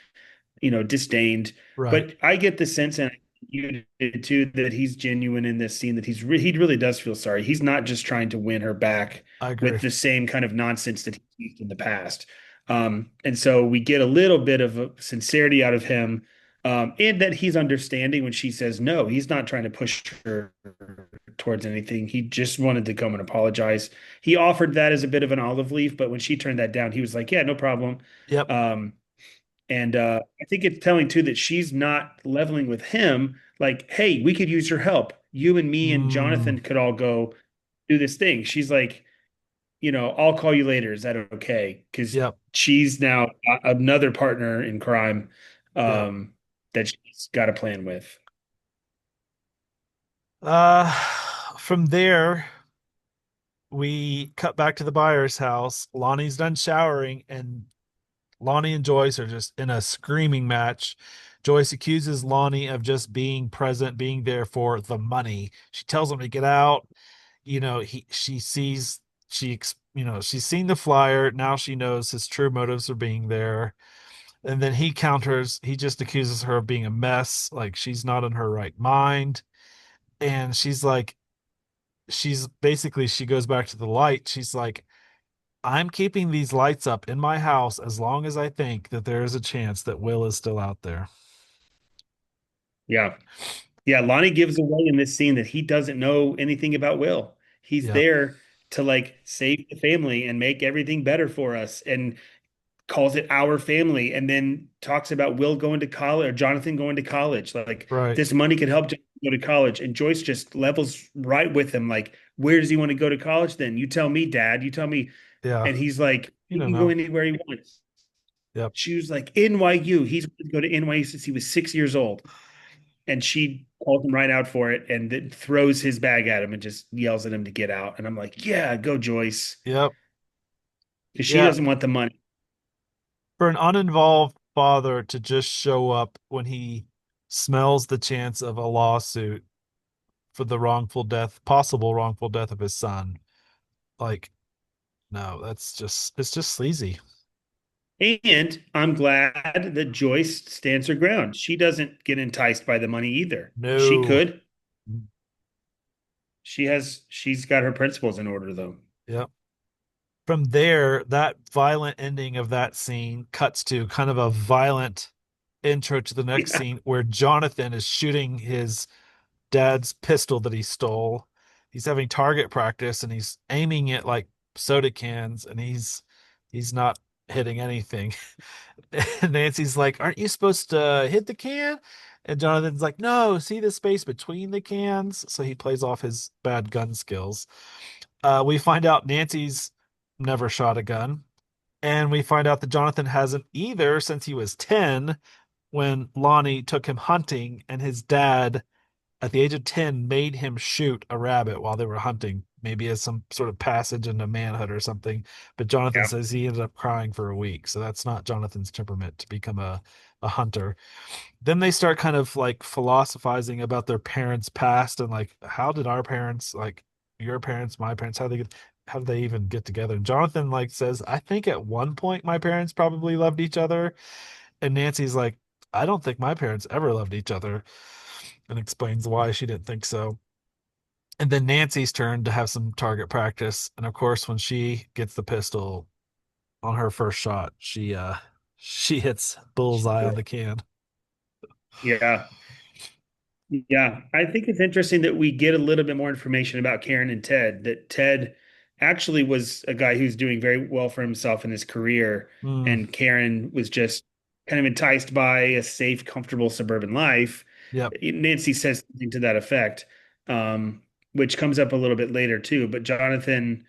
disdained. right. But I get the sense, and you did too, that he's genuine in this scene, that he really does feel sorry. He's not just trying to win her back I agree. with the same kind of nonsense that he's used in the past. And so we get a little bit of a sincerity out of him, and that he's understanding when she says no. He's not trying to push her towards anything. He just wanted to come and apologize. He offered that as a bit of an olive leaf, but when she turned that down, he was like, "Yeah, no problem." Yep. Um, and I think it's telling too that she's not leveling with him. Like, hey, we could use your help. You and me and Mm, Jonathan could all go do this thing. She's like, I'll call you later. Is that okay? Because yep. she's now got another partner in crime Yep. um, that she's got a plan with. Uh, from there, we cut back to the buyer's house. Lonnie's done showering, and Lonnie and Joyce are just in a screaming match. Joyce accuses Lonnie of just being present, being there for the money. She tells him to get out. She sees, she's seen the flyer. Now she knows his true motives are being there. And then he counters, he just accuses her of being a mess, like she's not in her right mind. And she goes back to the light. She's like, I'm keeping these lights up in my house as long as I think that there is a chance that Will is still out there. Yeah. Yeah. Lonnie gives away in this scene that he doesn't know anything about Will. He's Yep. there to like save the family and make everything better for us and calls it our family and then talks about Will going to college or Jonathan going to college. Like Right. this money could help Jonathan go to college. And Joyce just levels right with him. Like, where does he want to go to college then? You tell me, Dad. You tell me. Yeah. And he's like, You he don't can go know. anywhere he wants. Yep. She was like, NYU. He's wanted to go to NYU since he was 6 years old. And she calls him right out for it and then throws his bag at him and just yells at him to get out. And I'm like, yeah, go Joyce. Yep. Because she Yeah. doesn't want the money. For an uninvolved father to just show up when he smells the chance of a lawsuit for the possible wrongful death of his son, like, no, it's just sleazy. And I'm glad that Joyce stands her ground. She doesn't get enticed by the money either. She No. could. She's got her principles in order though. Yep. From there, that violent ending of that scene cuts to kind of a violent intro to the next Yeah. scene where Jonathan is shooting his dad's pistol that he stole. He's having target practice and he's aiming it like soda cans and he's not hitting anything. And Nancy's like, "Aren't you supposed to hit the can?" And Jonathan's like, "No, see the space between the cans." So he plays off his bad gun skills. We find out Nancy's never shot a gun. And we find out that Jonathan hasn't either since he was 10 when Lonnie took him hunting and his dad at the age of 10 made him shoot a rabbit while they were hunting, maybe as some sort of passage into manhood or something. But Jonathan Yeah. says he ended up crying for a week. So that's not Jonathan's temperament to become a hunter. Then they start kind of like philosophizing about their parents' past and like, how did our parents, like your parents, my parents, how did they even get together? And Jonathan like says, I think at one point my parents probably loved each other. And Nancy's like, I don't think my parents ever loved each other, and explains why she didn't think so. And then Nancy's turn to have some target practice. And of course, when she gets the pistol on her first shot, she hits bullseye on the can. Yeah. Yeah. I think it's interesting that we get a little bit more information about Karen and Ted, that Ted actually was a guy who's doing very well for himself in his career. Mm, And Karen was just kind of enticed by a safe, comfortable suburban life. yep. Nancy says something to that effect, um, which comes up a little bit later too. But Jonathan,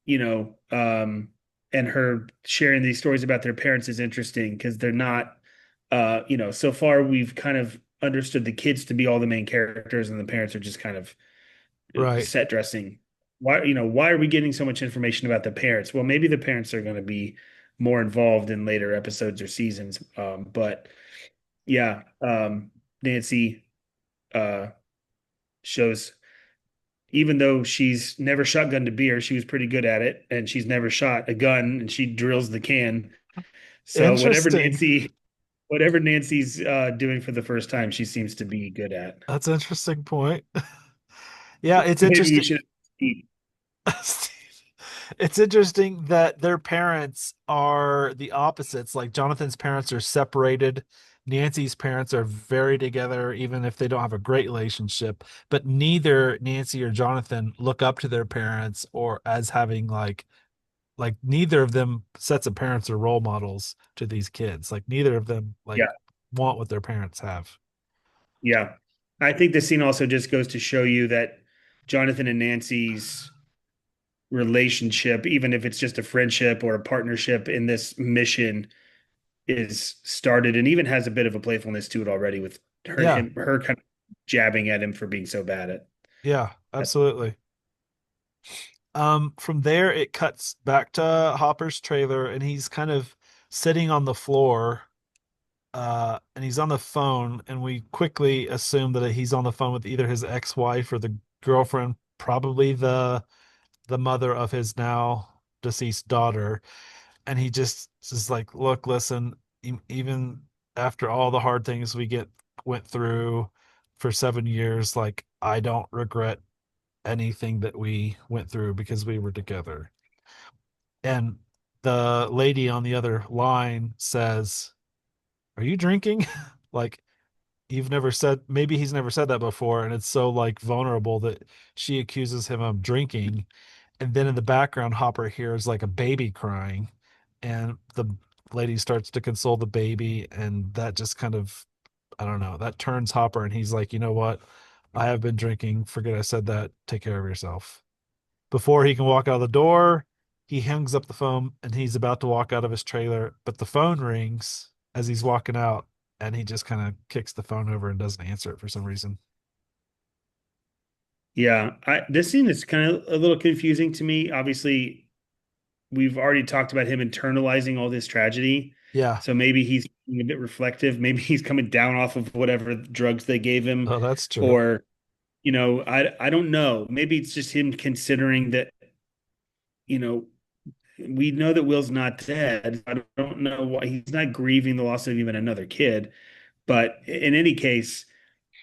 you know, and her sharing these stories about their parents is interesting because they're not, so far we've kind of understood the kids to be all the main characters and the parents are just kind of Right. set dressing. Why are we getting so much information about the parents? Well, maybe the parents are going to be more involved in later episodes or seasons. But yeah, Nancy uh, shows even though she's never shotgunned a beer, she was pretty good at it, and she's never shot a gun, and she drills the can. So Interesting. whatever Nancy's doing for the first time, she seems to be good at. That's an interesting point. Yeah, it's Maybe we interesting. should. It's interesting that their parents are the opposites. Like Jonathan's parents are separated. Nancy's parents are very together, even if they don't have a great relationship. But neither Nancy or Jonathan look up to their parents or as having like neither of them sets of parents or role models to these kids. Like neither of them Yeah, want what their parents have. yeah. I think the scene also just goes to show you that Jonathan and Nancy's relationship, even if it's just a friendship or a partnership in this mission, is started and even has a bit of a playfulness to it already with Yeah, her kind of jabbing at him for being so bad yeah, at absolutely. From there it cuts back to Hopper's trailer and he's kind of sitting on the floor, and he's on the phone, and we quickly assume that he's on the phone with either his ex-wife or the girlfriend, probably the mother of his now deceased daughter. And he just is like, look, listen, even after all the hard things we get went through for 7 years, like I don't regret anything that we went through because we were together. And the lady on the other line says, are you drinking? Like, you've never said, maybe he's never said that before, and it's so like vulnerable that she accuses him of drinking. And then in the background, Hopper hears like a baby crying, and the lady starts to console the baby, and that just kind of, I don't know, that turns Hopper, and he's like, you know what, I have been drinking, forget I said that, take care of yourself. Before he can walk out of the door, he hangs up the phone and he's about to walk out of his trailer, but the phone rings as he's walking out, and he just kind of kicks the phone over and doesn't answer it for some reason. Yeah, this scene is kind of a little confusing to me. Obviously, we've already talked about him internalizing all this tragedy. Yeah. So maybe he's being a bit reflective. Maybe he's coming down off of whatever drugs they gave him, Oh, that's true. or I don't know. Maybe it's just him considering that, you know, we know that Will's not dead. I don't know why he's not grieving the loss of even another kid. But in any case,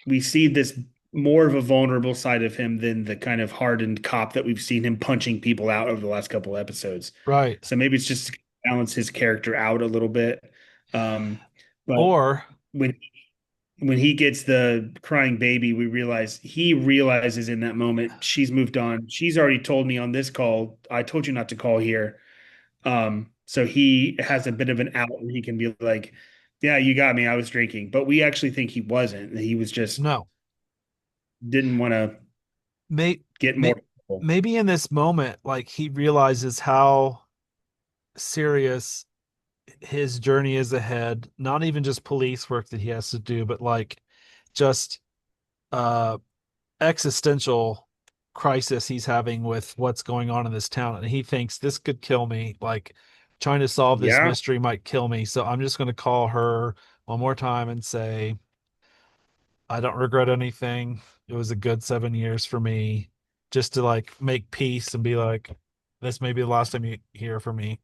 we see this more of a vulnerable side of him than the kind of hardened cop that we've seen him punching people out over the last couple of episodes. Right. So maybe it's just to balance his character out a little bit. Um, but Or when when he gets the crying baby, he realizes in that moment she's moved on. She's already told me on this call, I told you not to call here. So he has a bit of an out where he can be like, yeah, you got me. I was drinking. But we actually think he wasn't. He was just no, didn't want to may, get may more people. maybe in this moment, like he realizes how serious his journey is ahead, not even just police work that he has to do, but like just uh existential crisis he's having with what's going on in this town, and he thinks this could kill me, like trying to solve this Yeah, mystery might kill me, so I'm just going to call her one more time and say I don't regret anything, it was a good 7 years for me, just to like make peace and be like, this may be the last time you hear from me,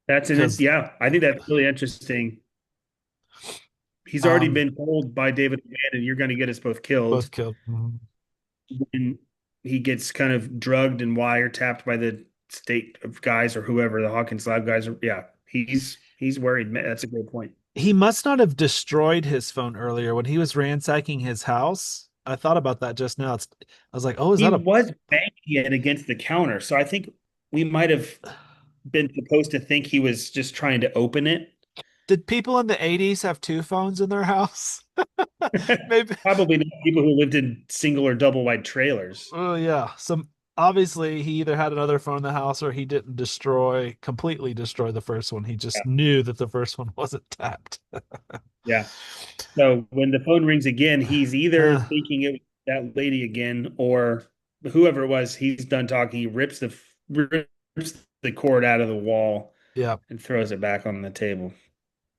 that's it. because Yeah, I think that's really interesting. He's already um been told by David O'Bannon, you're going to get us both both killed. killed. Mhm. And he gets kind of drugged and wiretapped by the state of guys or whoever, the Hawkins lab guys. Yeah, he's worried. That's a great point. He must not have destroyed his phone earlier when he was ransacking his house. I thought about that just now. I was like, oh, is He that a was banging it against the counter, so I think we might have been supposed to think he was just trying to open it. did people in the 80s have two phones in their house? Maybe. Probably not people who lived in single or double wide trailers. Oh, yeah. Some obviously he either had another phone in the house or he didn't completely destroy the first one. He Yeah. just knew that the first one wasn't tapped. Yeah. So when the phone rings again, he's either Uh, thinking it was that lady again or whoever it was. He's done talking. He rips the cord out of the wall yeah. and throws it back on the table.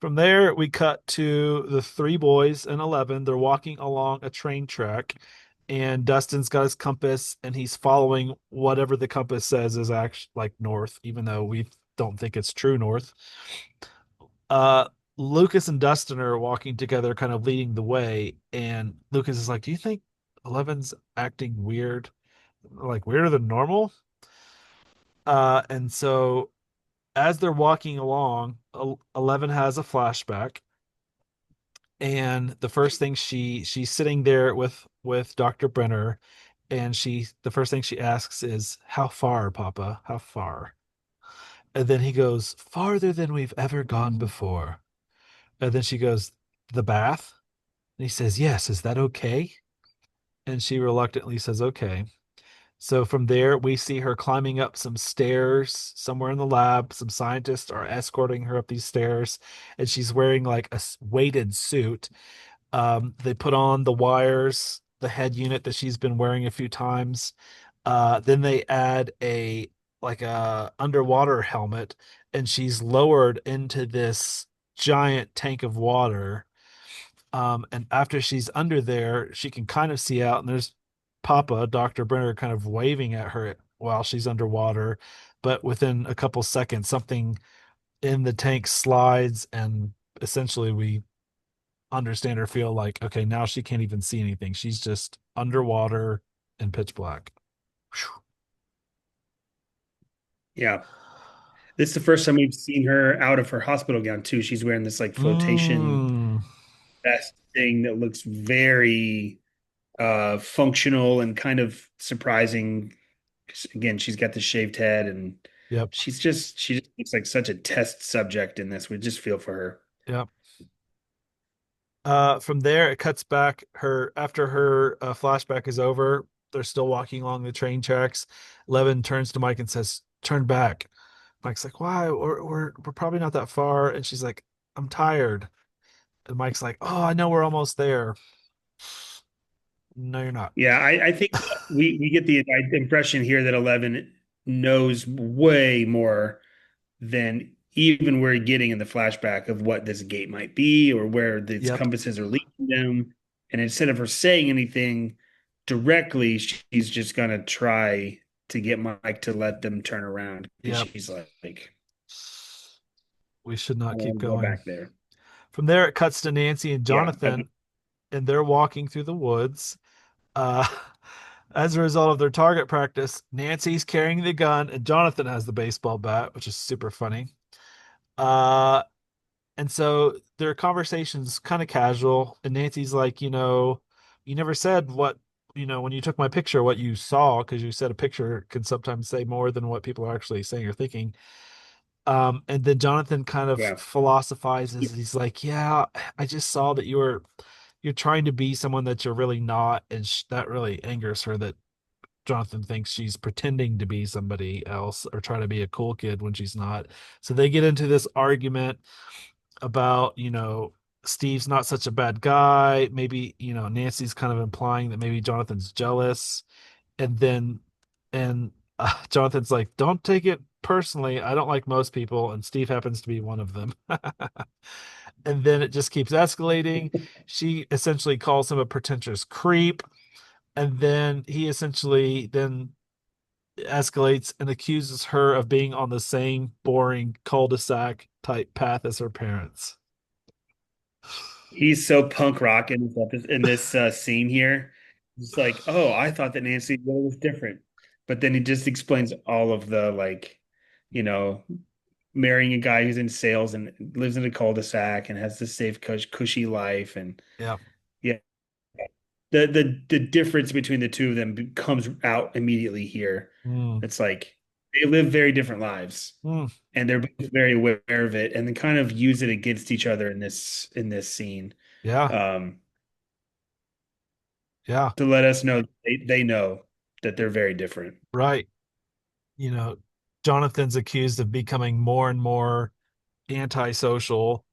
From there, we cut to the three boys and 11. They're walking along a train track, and Dustin's got his compass, and he's following whatever the compass says is actually like north, even though we don't think it's true north. Uh, Lucas and Dustin are walking together, kind of leading the way, and Lucas is like, "Do you think 11's acting weird, like weirder than normal?" And so as they're walking along, 11 has a flashback And the first thing she's sitting there with Dr. Brenner, and the first thing she asks is, "How far, Papa? How far?" And then he goes, "Farther than we've ever gone before." And then she goes, "The bath?" And he says, "Yes, is that okay?" And she reluctantly says, "Okay." So from there, we see her climbing up some stairs somewhere in the lab. Some scientists are escorting her up these stairs, and she's wearing like a weighted suit. They put on the wires, the head unit that she's been wearing a few times. Then they add a like a underwater helmet, and she's lowered into this giant tank of water. And after she's under there, she can kind of see out, and there's Papa, Dr. Brenner, kind of waving at her while she's underwater. But within a couple seconds, something in the tank slides, and essentially we understand or feel like, okay, now she can't even see anything. She's just underwater in pitch black. Yeah. This is the first time we've seen her out of her hospital gown too. She's wearing this like flotation Mm, vest thing that looks very functional and kind of surprising. 'Cause, again, she's got the shaved head and yep, she just looks like such a test subject in this. We just feel for her. yep. From there, it cuts back her after her flashback is over. They're still walking along the train tracks. Levin turns to Mike and says, "Turn back." Mike's like, "Why? We're probably not that far." And she's like, "I'm tired." And Mike's like, "Oh, I know we're almost there." No, you're not. Yeah, I think we get the impression here that Eleven knows way more than even we're getting in the flashback of what this gate might be or where these Yep, compasses are leading them. And instead of her saying anything directly, she's just gonna try to get Mike to let them turn around because yep. she's like, We should I not don't keep want to go going. back there. From there, it cuts to Nancy and Yeah. Jonathan, and they're walking through the woods. Uh, as a result of their target practice, Nancy's carrying the gun, and Jonathan has the baseball bat, which is super funny. Uh, and so their conversation's kind of casual, and Nancy's like, you never said what, when you took my picture, what you saw, because you said a picture can sometimes say more than what people are actually saying or thinking. And then Jonathan kind of Yeah. philosophizes. He's like, "Yeah, I just saw that you're trying to be someone that you're really not," and that really angers her that Jonathan thinks she's pretending to be somebody else or try to be a cool kid when she's not. So they get into this argument about, Steve's not such a bad guy. Maybe, Nancy's kind of implying that maybe Jonathan's jealous. And then, and Jonathan's like, "Don't take it personally. I don't like most people, and Steve happens to be one of them." And then it just keeps escalating. She essentially calls him a pretentious creep, and then he essentially then escalates and accuses her of being on the same boring cul-de-sac type path as her parents. He's so punk rock in this scene here. It's like, oh, I thought that Nancy was different, but then he just explains all of the like, you know, marrying a guy who's in sales and lives in a cul-de-sac and has this safe, cushy life, and Yeah. yeah, the difference between the two of them comes out immediately here. Mm, It's like they live very different lives, mm, and they're both very aware of it, and then kind of use it against each other in this scene. yeah. Um, Yeah. to let us know they know that they're very different. Right. You know, Jonathan's accused of becoming more and more antisocial,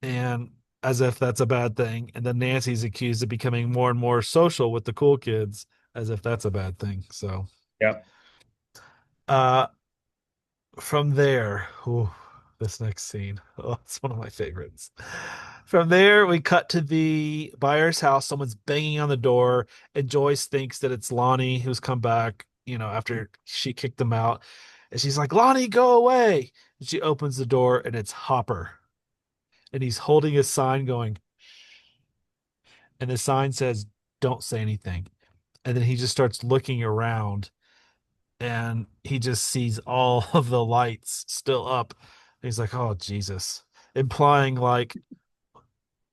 and as if that's a bad thing. And then Nancy's accused of becoming more and more social with the cool kids, as if that's a bad thing. So, Yeah. uh, from there, ooh, this next scene, oh, it's one of my favorites. From there, we cut to the buyer's house. Someone's banging on the door, and Joyce thinks that it's Lonnie who's come back, after she kicked them out. And she's like, "Lonnie, go away." And she opens the door, and it's Hopper. And he's holding a sign going, and the sign says, "Don't say anything." And then he just starts looking around, and he just sees all of the lights still up. And he's like, "Oh, Jesus." Implying like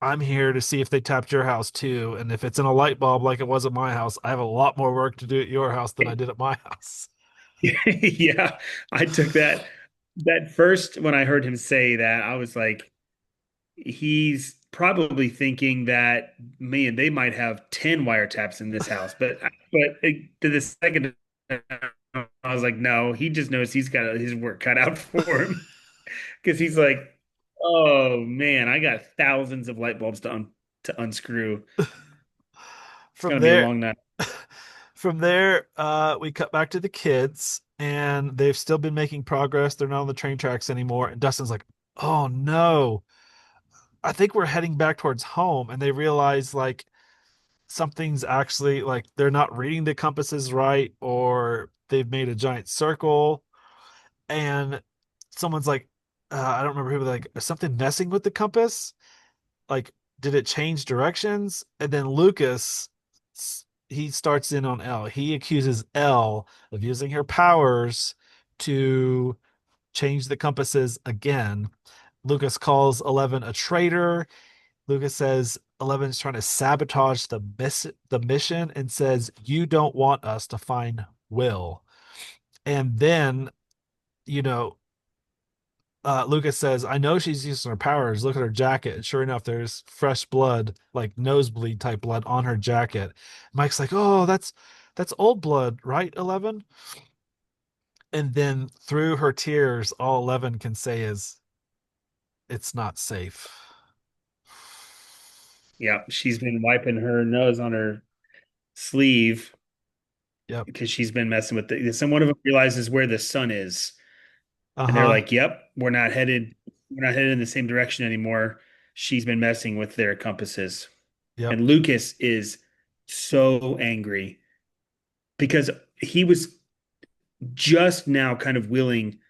I'm here to see if they tapped your house too. And if it's in a light bulb like it was at my house, I have a lot more work to do at your house than I did at my house. Yeah, I took that first when I heard him say that, I was like, he's probably thinking that, man, they might have 10 wiretaps in this house. But to the second, I was like, no, he just knows he's got his work cut out for him because he's like, oh man, I got thousands of light bulbs to unscrew. It's From gonna be a there, long night. from there, we cut back to the kids, and they've still been making progress. They're not on the train tracks anymore. And Dustin's like, "Oh no, I think we're heading back towards home." And they realize like something's actually like they're not reading the compasses right, or they've made a giant circle. And someone's like, I don't remember who, but like, is something messing with the compass? Like, did it change directions? And then Lucas, he starts in on Elle. He accuses Elle of using her powers to change the compasses again. Lucas calls 11 a traitor. Lucas says 11 is trying to sabotage the mission and says, "You don't want us to find Will." And then, you know, Lucas says, "I know she's using her powers. Look at her jacket." And sure enough, there's fresh blood, like nosebleed type blood on her jacket. Mike's like, "Oh, that's old blood, right, 11?" And then through her tears, all 11 can say is, "It's not safe." Yeah, she's been wiping her nose on her sleeve Yep. because she's been messing with the. Some one of them realizes where the sun is, and they're Uh-huh. like, "Yep, we're not headed in the same direction anymore." She's been messing with their compasses, Yep. and Lucas is so angry because he was just now kind of willing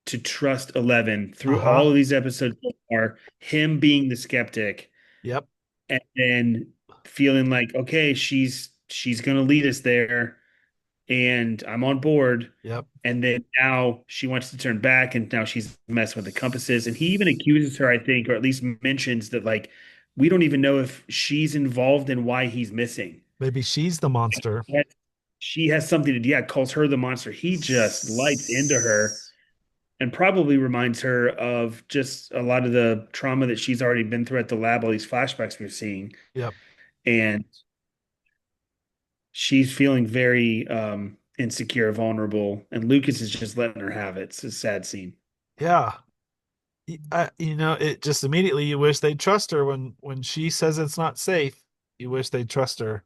to trust 11 through Uh-huh. all of these episodes so far, him being the skeptic, Yep. and then feeling like, okay, she's gonna lead us there, and I'm on board. Yep. And then now she wants to turn back, and now she's messing with the compasses. And he even accuses her, I think, or at least mentions that, like, we don't even know if she's involved in why he's missing. Maybe she's the monster. She has something to, yeah, calls her the monster. He just lights into her and probably reminds her of just a lot of the trauma that she's already been through at the lab, all these flashbacks we're seeing. Yep. And she's feeling very insecure, vulnerable, and Lucas is just letting her have it. It's a sad scene. Yeah. It just immediately you wish they'd trust her when she says it's not safe. You wish they'd trust her,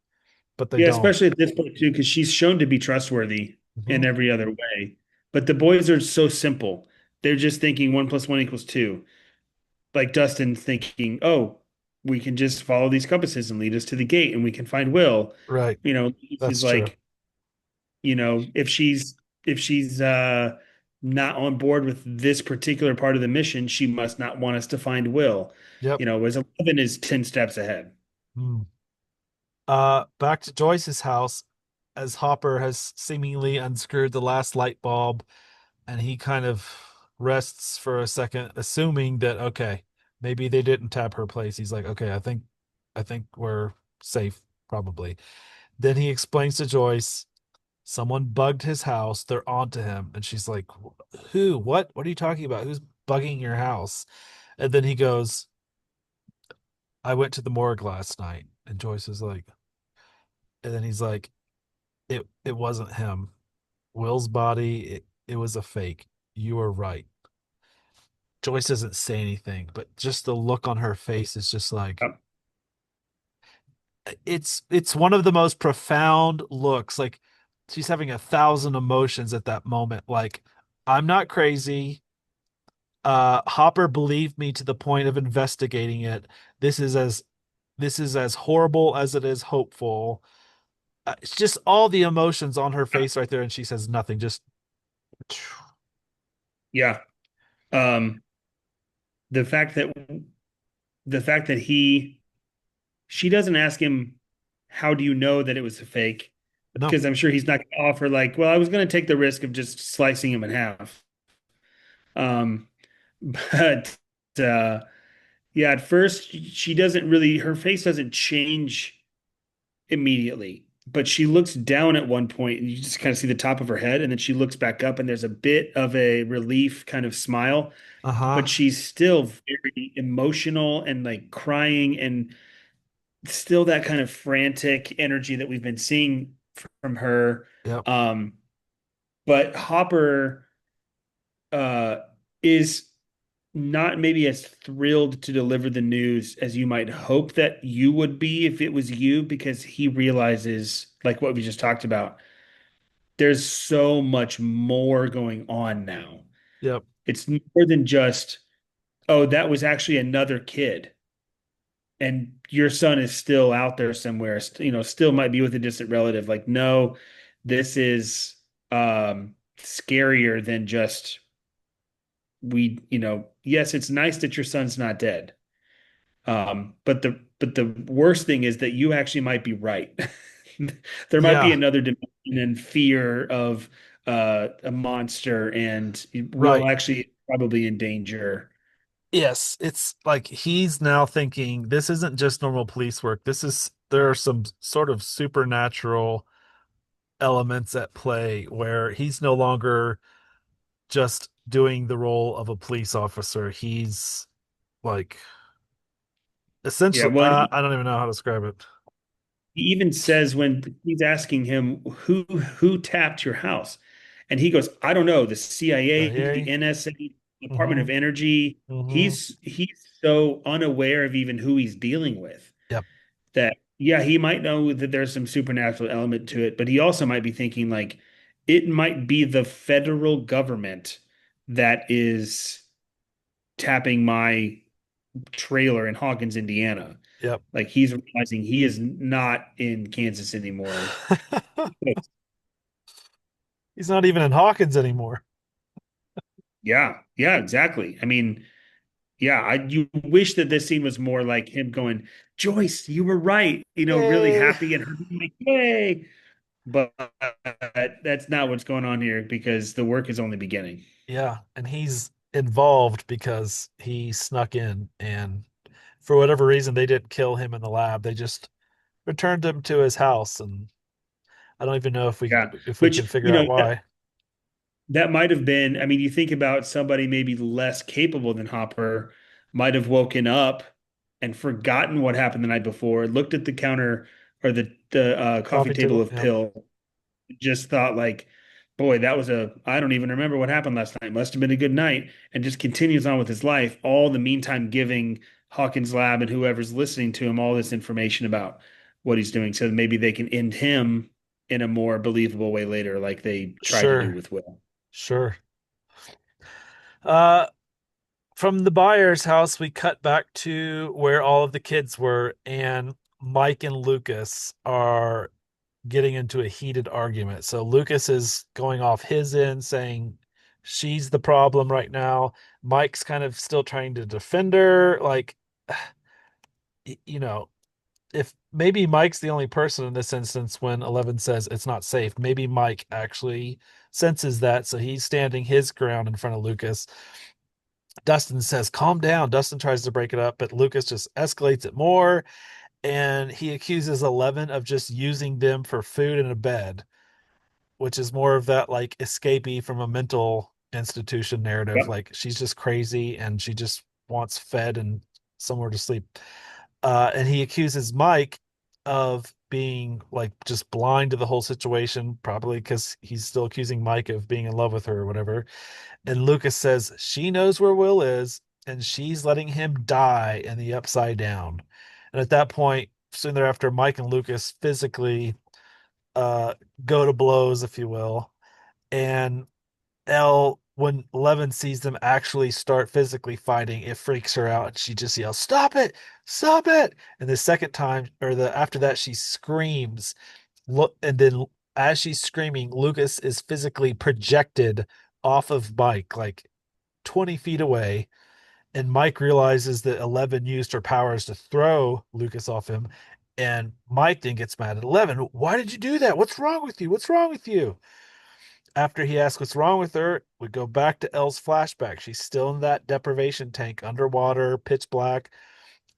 but they Yeah, don't. especially at this point too, because she's shown to be trustworthy in Mhm. every other way. But the boys are so simple. They're just thinking 1 + 1 = 2. Like Dustin thinking, oh, we can just follow these compasses and lead us to the gate and we can find Will. Right. This That's is true. like, if she's not on board with this particular part of the mission, she must not want us to find Will. Yep. Whereas 11 is 10 steps ahead. Hmm. Back to Joyce's house as Hopper has seemingly unscrewed the last light bulb, and he kind of rests for a second, assuming that okay, maybe they didn't tap her place. He's like, okay, I think we're safe, probably. Then he explains to Joyce, someone bugged his house, they're onto him, and she's like, who? What are you talking about? Who's bugging your house? And then he goes, I went to the morgue last night, and Joyce is like, and then he's like, it wasn't him. Will's body, it was a fake. You were right. Joyce doesn't say anything, but just the look on her face is just like Yep. it's one of the most profound looks. Like she's having 1,000 emotions at that moment. Like, I'm not crazy. Hopper believed me to the point of investigating it. This is as this is as horrible as it is hopeful. It's just all the emotions on her face right there, and she says nothing. Just Yeah. Um, the fact that she doesn't ask him, how do you know that it was a fake? no, Because I'm sure he's not going to offer like, well, I was going to take the risk of just slicing him in half. Um, but uh, Yeah, at first she doesn't really, her face doesn't change immediately, but she looks down at one point and you just kind of see the top of her head, and then she looks back up and there's a bit of a relief kind of smile, Uh-huh. but she's still very emotional and like crying and still that kind of frantic energy that we've been seeing from her. Yep. Um, but Hopper uh, is not maybe as thrilled to deliver the news as you might hope that you would be if it was you, because he realizes, like what we just talked about, there's so much more going on now. Yep. It's more than just, oh, that was actually another kid, and your son is still out there somewhere, still might be with a distant relative. Like, no, this is scarier than just yes, it's nice that your son's not dead. But the worst thing is that you actually might be right. There might be Yeah. another dimension and fear of a monster, and will Right. actually probably in danger. Yes, it's like he's now thinking this isn't just normal police work. There are some sort of supernatural elements at play where he's no longer just doing the role of a police officer. He's like Yeah, essentially, well, and I don't even know how to describe it. he even says when he's asking him who tapped your house, and he goes, "I don't know, the CIA, the Yeah. NSA, Department Mm-hmm. of Energy." Mm-hmm. He's so unaware of even who he's dealing with Yep. that, yeah, he might know that there's some supernatural element to it, but he also might be thinking like it might be the federal government that is tapping my trailer in Hawkins, Indiana. Yep. Like he's realizing he is not in Kansas anymore. He's not even in Hawkins anymore. Yeah, yeah, exactly. I mean, yeah, you wish that this scene was more like him going, Joyce, you were right, really Yay. happy and her being like, yay. But that's not what's going on here because the work is only beginning. Yeah, and he's involved because he snuck in and for whatever reason they didn't kill him in the lab. They just returned him to his house and I don't even know Yeah, if we can which, figure out why. that might have been, I mean, you think about somebody maybe less capable than Hopper might have woken up and forgotten what happened the night before, looked at the counter or the coffee Coffee table table. of Yep. pill, just thought like, boy, I don't even remember what happened last night. Must have been a good night, and just continues on with his life. All the meantime, giving Hawkins Lab and whoever's listening to him all this information about what he's doing, so that maybe they can end him in a more believable way later, like they tried to do Sure. with Will. Sure. Uh from the buyer's house we cut back to where all of the kids were and Mike and Lucas are getting into a heated argument. So Lucas is going off his end saying she's the problem right now. Mike's kind of still trying to defend her. Like, you know, if maybe Mike's the only person in this instance when 11 says it's not safe, maybe Mike actually senses that. So he's standing his ground in front of Lucas. Dustin says, calm down. Dustin tries to break it up, but Lucas just escalates it more. And he accuses 11 of just using them for food and a bed, which is more of that like escapee from a mental institution narrative. Yep. Like she's just crazy and she just wants fed and somewhere to sleep. And he accuses Mike of being like just blind to the whole situation, probably because he's still accusing Mike of being in love with her or whatever. And Lucas says she knows where Will is and she's letting him die in the upside down. And at that point, soon thereafter, Mike and Lucas physically uh, go to blows, if you will. And when Eleven sees them actually start physically fighting, it freaks her out, and she just yells, "Stop it! Stop it!" And the second time, or the after that, she screams. Look, and then as she's screaming, Lucas is physically projected off of Mike, like 20 feet away. And Mike realizes that 11 used her powers to throw Lucas off him. And Mike then gets mad at 11. Why did you do that? What's wrong with you? What's wrong with you? After he asks what's wrong with her, we go back to Elle's flashback. She's still in that deprivation tank, underwater, pitch black.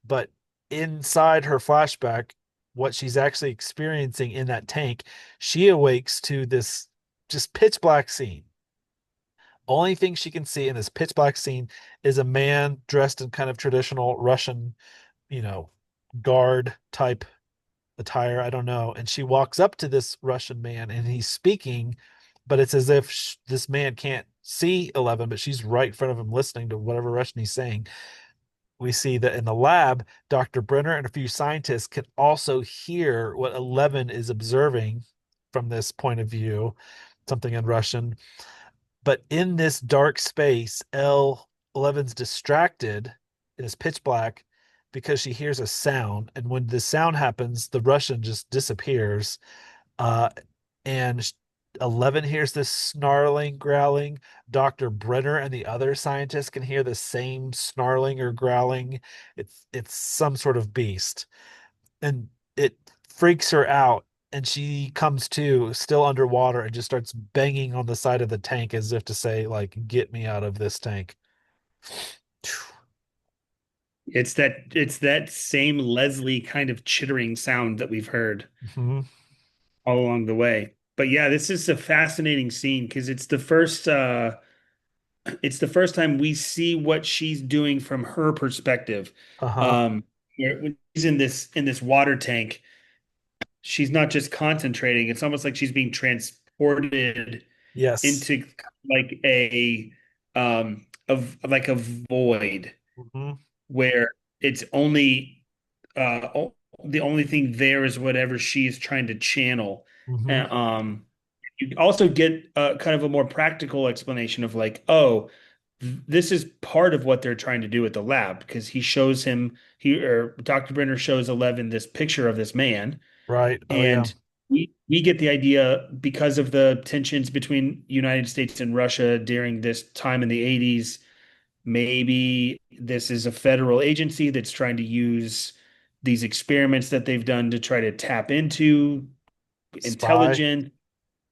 But inside her flashback, what she's actually experiencing in that tank, she awakes to this just pitch black scene. Only thing she can see in this pitch black scene is a man dressed in kind of traditional Russian, you know, guard type attire. I don't know. And she walks up to this Russian man and he's speaking, but it's as if this man can't see 11, but she's right in front of him listening to whatever Russian he's saying. We see that in the lab, Dr. Brenner and a few scientists can also hear what 11 is observing from this point of view, something in Russian. But in this dark space, L11's distracted. It is pitch black because she hears a sound. And when the sound happens, the Russian just disappears. Uh, and 11 hears this snarling, growling. Dr. Brenner and the other scientists can hear the same snarling or growling. It's some sort of beast. And it freaks her out. And she comes to still underwater and just starts banging on the side of the tank as if to say, like, get me out of this tank. It's that same Leslie kind of chittering sound that we've heard Mhm. all along the way. But yeah, this is a fascinating scene because it's the first time we see what she's doing from her perspective. Uh-huh. When she's in this water tank, she's not just concentrating, it's almost like she's being transported Yes. into like a of like a void Hmm. where it's only the only thing there is whatever she's trying to channel. Hmm. And you also get kind of a more practical explanation of like, oh, this is part of what they're trying to do at the lab because he shows him he or Dr. Brenner shows 11 this picture of this man, Right. Oh yeah. and we get the idea because of the tensions between United States and Russia during this time in the 80s. Maybe this is a federal agency that's trying to use these experiments that they've done to try to tap into Spy. intelligence,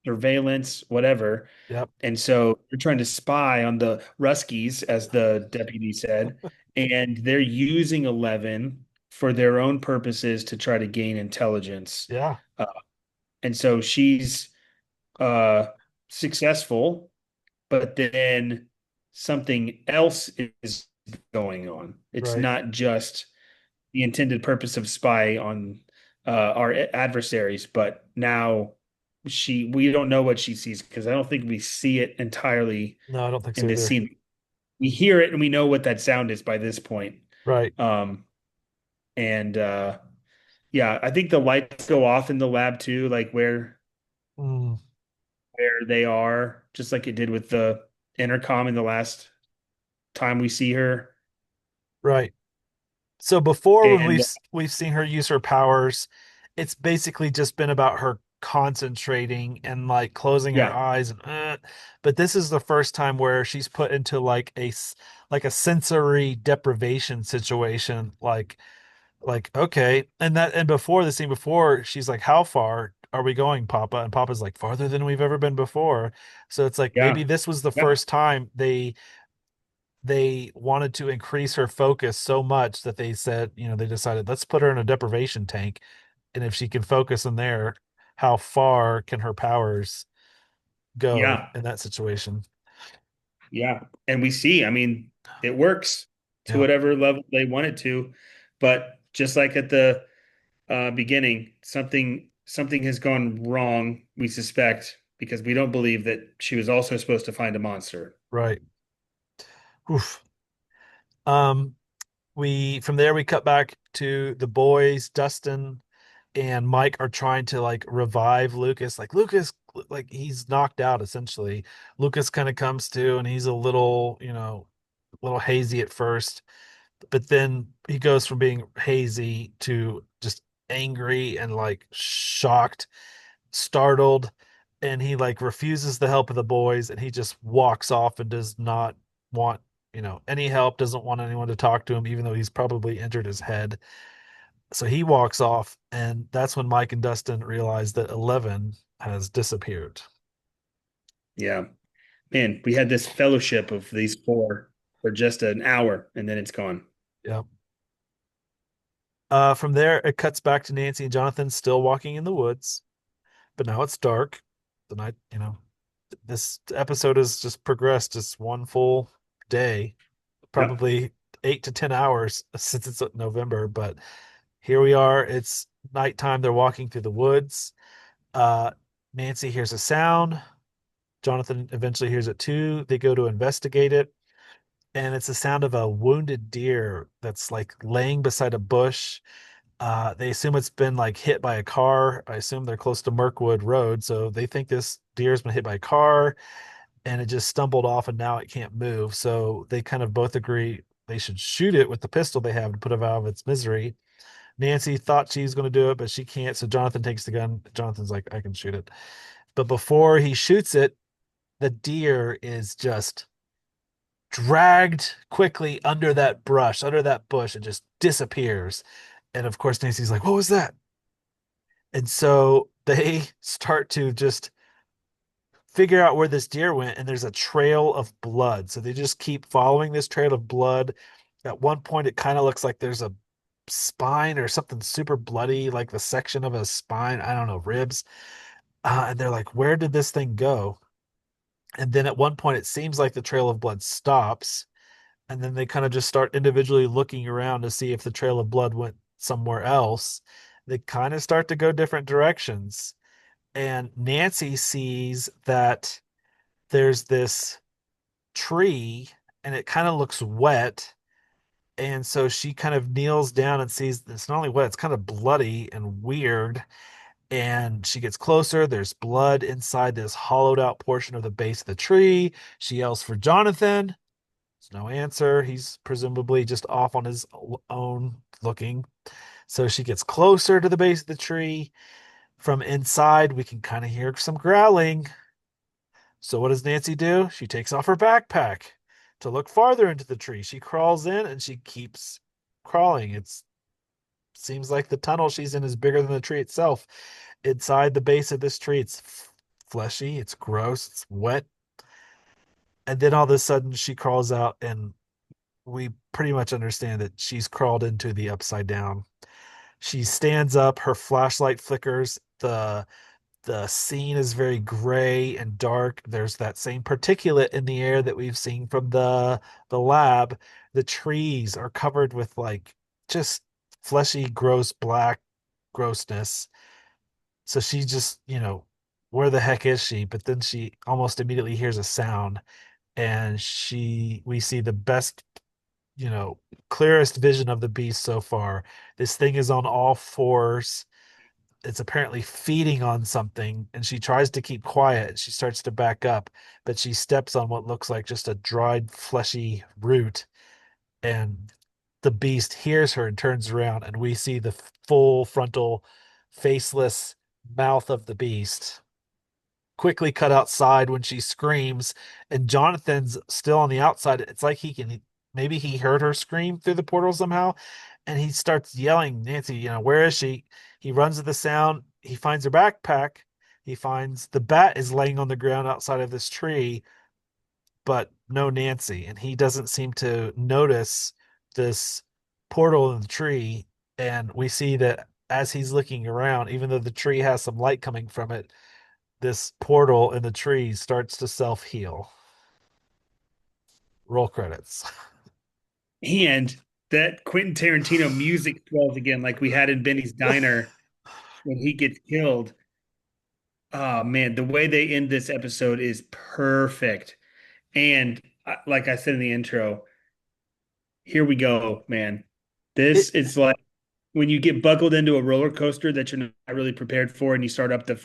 surveillance, whatever. Yep. And so they're trying to spy on the Ruskies, as the deputy said, and they're using 11 for their own purposes to try to gain intelligence. Yeah. Uh, and so she's uh, successful, but then something else is going on. It's Right. not just the intended purpose of spy on our adversaries, but now we don't know what she sees because I don't think we see it entirely No, I don't think in so this either. scene. We hear it and we know what that sound is by this point. Right. Um, and yeah, I think the lights go off in the lab too, like Mm, where they are, just like it did with the intercom in the last time we see her. right. So before when And we've seen her use her powers, it's basically just been about her concentrating and like closing her yeah, eyes and but this is the first time where she's put into like like a sensory deprivation situation like okay and before the scene before she's like how far are we going Papa and Papa's like farther than we've ever been before, so it's like maybe yeah, this was the yeah, first time they wanted to increase her focus so much that they said, they decided let's put her in a deprivation tank. And if she can focus in there, how far can her powers go yeah, in that situation? yeah. And we see, I mean, it works to Yeah, whatever level they want it to. But just like at the beginning, something has gone wrong, we suspect, because we don't believe that she was also supposed to find a monster. right. Oof. Um, we from there we cut back to the boys. Dustin and Mike are trying to like revive Lucas. Like Lucas, like he's knocked out essentially. Lucas kind of comes to and he's a little, a little hazy at first, but then he goes from being hazy to just angry and like shocked, startled, and he like refuses the help of the boys and he just walks off and does not want, any help, doesn't want anyone to talk to him, even though he's probably injured his head. So he walks off, and that's when Mike and Dustin realize that 11 has disappeared. Yeah. Man, we had this fellowship of these four for just an hour and then it's gone. Yeah. From there, it cuts back to Nancy and Jonathan still walking in the woods, but now it's dark. The night, this episode has just progressed just one full day, Yep. probably 8 to 10 hours since it's November. But here we are. It's nighttime. They're walking through the woods. Uh, Nancy hears a sound. Jonathan eventually hears it too. They go to investigate it, and it's the sound of a wounded deer that's like laying beside a bush. They assume it's been like hit by a car. I assume they're close to Mirkwood Road, so they think this deer's been hit by a car and it just stumbled off and now it can't move. So they kind of both agree they should shoot it with the pistol they have to put it out of its misery. Nancy thought she's going to do it, but she can't. So Jonathan takes the gun. Jonathan's like, I can shoot it. But before he shoots it, the deer is just dragged quickly under that brush, under that bush, and just disappears. And of course, Nancy's like, what was that? And so they start to just figure out where this deer went, and there's a trail of blood. So they just keep following this trail of blood. At one point, it kind of looks like there's a spine or something super bloody, like the section of a spine. I don't know, ribs. And they're like, where did this thing go? And then at one point, it seems like the trail of blood stops. And then they kind of just start individually looking around to see if the trail of blood went somewhere else. They kind of start to go different directions. And Nancy sees that there's this tree and it kind of looks wet. And so she kind of kneels down and sees it's not only wet, it's kind of bloody and weird. And she gets closer. There's blood inside this hollowed out portion of the base of the tree. She yells for Jonathan. There's no answer. He's presumably just off on his own looking. So she gets closer to the base of the tree. From inside, we can kind of hear some growling. So what does Nancy do? She takes off her backpack to look farther into the tree. She crawls in and she keeps crawling. It seems like the tunnel she's in is bigger than the tree itself. Inside the base of this tree, it's fleshy, it's gross, it's wet. And then all of a sudden she crawls out and we pretty much understand that she's crawled into the upside down. She stands up, her flashlight flickers, the scene is very gray and dark. There's that same particulate in the air that we've seen from the lab. The trees are covered with like just fleshy, gross black grossness. So she just, where the heck is she? But then she almost immediately hears a sound and we see the best, you know, clearest vision of the beast so far. This thing is on all fours. It's apparently feeding on something, and she tries to keep quiet. She starts to back up, but she steps on what looks like just a dried, fleshy root. And the beast hears her and turns around, and we see the full frontal, faceless mouth of the beast quickly cut outside when she screams, and Jonathan's still on the outside. It's like maybe he heard her scream through the portal somehow, and he starts yelling, Nancy, where is she? He runs to the sound. He finds her backpack. He finds the bat is laying on the ground outside of this tree, but no Nancy. And he doesn't seem to notice this portal in the tree. And we see that as he's looking around, even though the tree has some light coming from it, this portal in the tree starts to self heal. Roll credits. And that Quentin Tarantino music swells again, like we had in Benny's Diner when he gets killed. Oh man, the way they end this episode is perfect. And like I said in the intro, here we go, man. It, This is like when you get buckled into a roller coaster that you're not really prepared for, and you start up the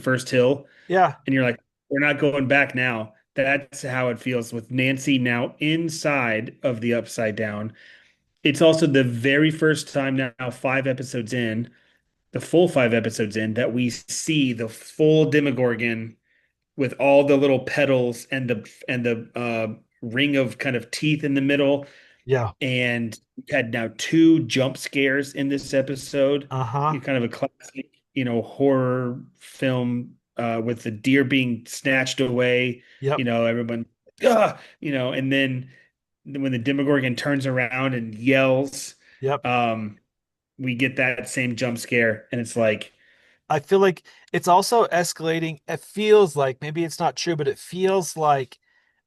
first hill, yeah, and you're like, we're not going back now. That's how it feels with Nancy now inside of the upside down. It's also the very first time now, 5 episodes in, the full 5 episodes in, that we see the full Demogorgon with all the little petals and the ring of kind of teeth in the middle. yeah, And we've had now two jump scares in this episode. uh-huh. You kind of a classic, horror film with the deer being snatched away. Yep. Everyone, and then when the Demogorgon turns around and yells, Yep. um, we get that same jump scare, and it's like, I feel like it's also escalating. It feels like maybe it's not true, but it feels like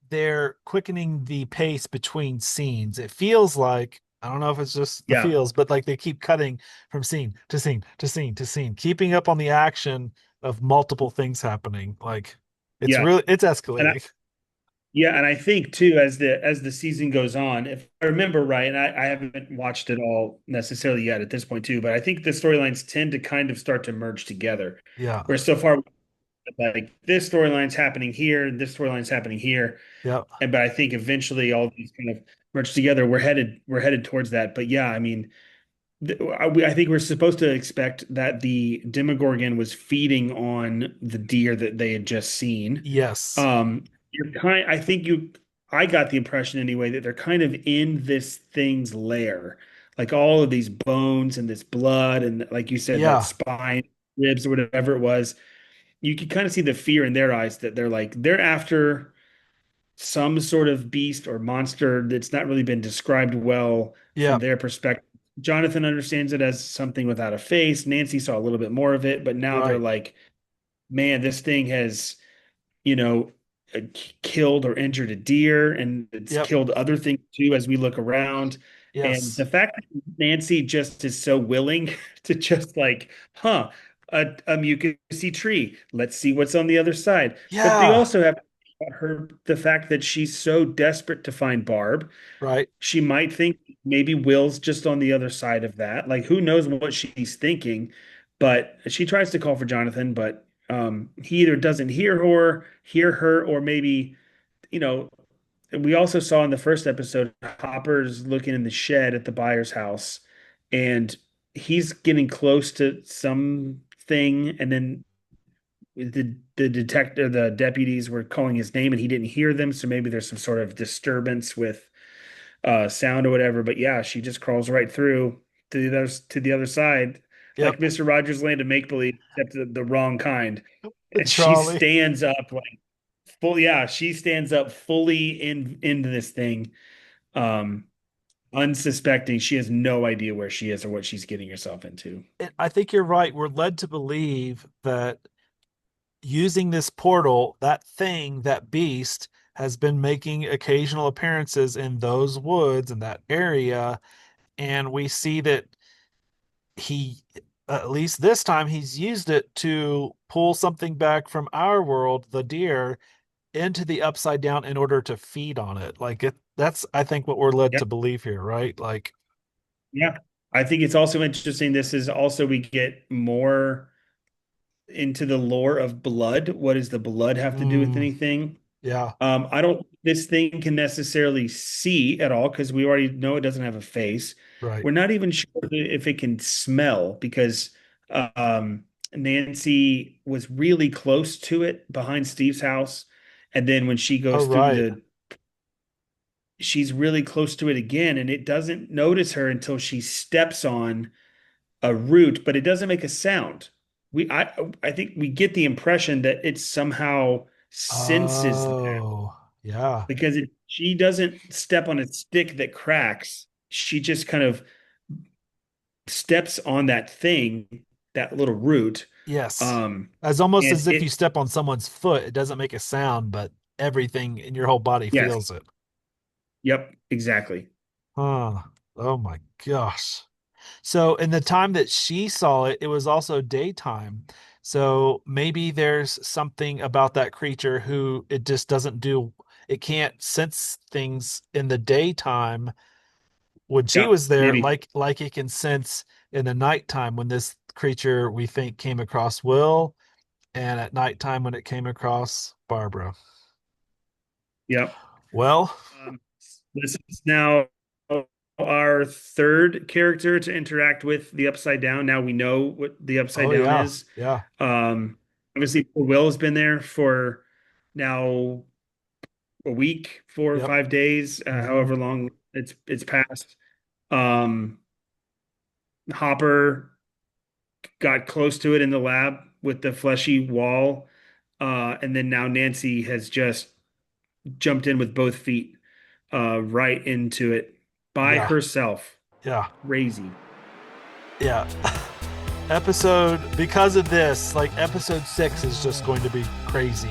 they're quickening the pace between scenes. It feels like, I don't know if it's just the yeah, feels, but like they keep cutting from scene to scene to scene to scene, keeping up on the action of multiple things happening. Like yeah, it's and escalating. yeah, and I think too, as the season goes on, if I remember right, and I haven't watched it all necessarily yet at this point too, but I think the storylines tend to kind of start to merge together. Yeah. Where so far, like this storyline's happening here, this storyline's happening here, Yep. and but I think eventually all these kind of merge together. We're headed towards that. But yeah, I mean, I think we're supposed to expect that the Demogorgon was feeding on the deer that they had just seen. Yes. I think I got the impression anyway that they're kind of in this thing's lair, like all of these bones and this blood, and like you said, that Yeah. spine, ribs, or whatever it was. You can kind of see the fear in their eyes that they're after some sort of beast or monster that's not really been described well from Yeah. their perspective. Jonathan understands it as something without a face. Nancy saw a little bit more of it, but now they're Right. like, man, this thing has, you know, killed or injured a deer, and it's Yep. killed other things too as we look around. And Yes. the fact that Nancy just is so willing to just like, a mucusy tree. Let's see what's on the other side. But they Yeah. also have the fact that she's so desperate to find Barb. Right. She might think maybe Will's just on the other side of that. Like, who knows what she's thinking? But she tries to call for Jonathan, but he either doesn't hear her, or maybe, you know, we also saw in the first episode, Hopper's looking in the shed at the buyer's house, and he's getting close to something, and then the deputies were calling his name, and he didn't hear them, so maybe there's some sort of disturbance with sound or whatever. But yeah, she just crawls right through to the other side, Yep. like Mr. Rogers' Land of Make Believe, except the wrong kind. The And she trolley. stands up like full. Yeah, she stands up fully into this thing, um, unsuspecting. She has no idea where she is or what she's getting herself into. I think you're right. We're led to believe that using this portal, that thing, that beast, has been making occasional appearances in those woods in that area. And we see that he, at least this time, he's used it to pull something back from our world, the deer, into the upside down in order to feed on it. That's, I think, what we're led Yeah, to believe here, right? Like, yeah. I think it's also interesting. This is also we get more into the lore of blood. What does the blood have to do with mm, anything? yeah. I don't. This thing can necessarily see at all because we already know it doesn't have a face. Right. We're not even sure if it can smell because Nancy was really close to it behind Steve's house, and then when she Oh, goes through right. she's really close to it again, and it doesn't notice her until she steps on a root, but it doesn't make a sound. I think we get the impression that it somehow senses Oh, yeah. because she doesn't step on a stick that cracks. She just kind of steps on that thing, that little root. Yes. Um, As almost and as if you it, step on someone's foot. It doesn't make a sound, but everything in your whole body yes, feels it. yep, exactly. Huh. Oh my gosh. So in the time that she saw it, it was also daytime. So maybe there's something about that creature who it just doesn't do, it can't sense things in the daytime when she Yeah, was there, maybe. like it can sense in the nighttime when this creature we think came across Will, and at nighttime when it came across Barbara. Yep. Well, This is now our third character to interact with the Upside Down. Now we know what the Upside oh Down yeah, is. yeah, Obviously, poor Will has been there for now a week, four or yep. 5 days, Hmm. however long it's passed. Um, Hopper got close to it in the lab with the fleshy wall. And then now Nancy has just jumped in with both feet right into it by Yeah. herself. Yeah. Crazy. Yeah. Episode because of this, like episode 6 is just going to be crazy.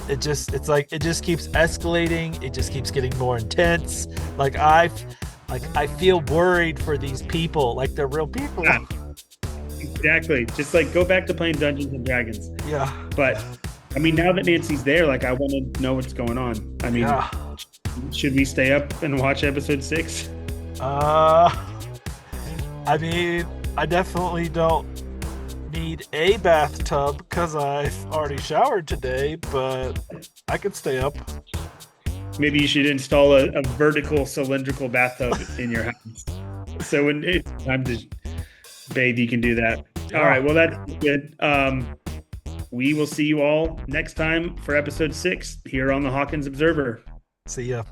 It's like it just keeps escalating, it just keeps getting more intense. Like I feel worried for these people, like they're real people. Yeah, exactly. Just like go back to playing Dungeons and Dragons. Yeah. But I mean, now that Nancy's there, like I want to know what's going on. I mean, Yeah. should we stay up and watch episode 6? uh I mean, I definitely don't need a bathtub because I've already showered today, but I could stay up. Maybe you should install a vertical cylindrical bathtub in your house. So when it's time to bathe, you can do that. All Yeah. right. Well, that's good. We will see you all next time for episode 6 here on the Hawkins Observer. See ya.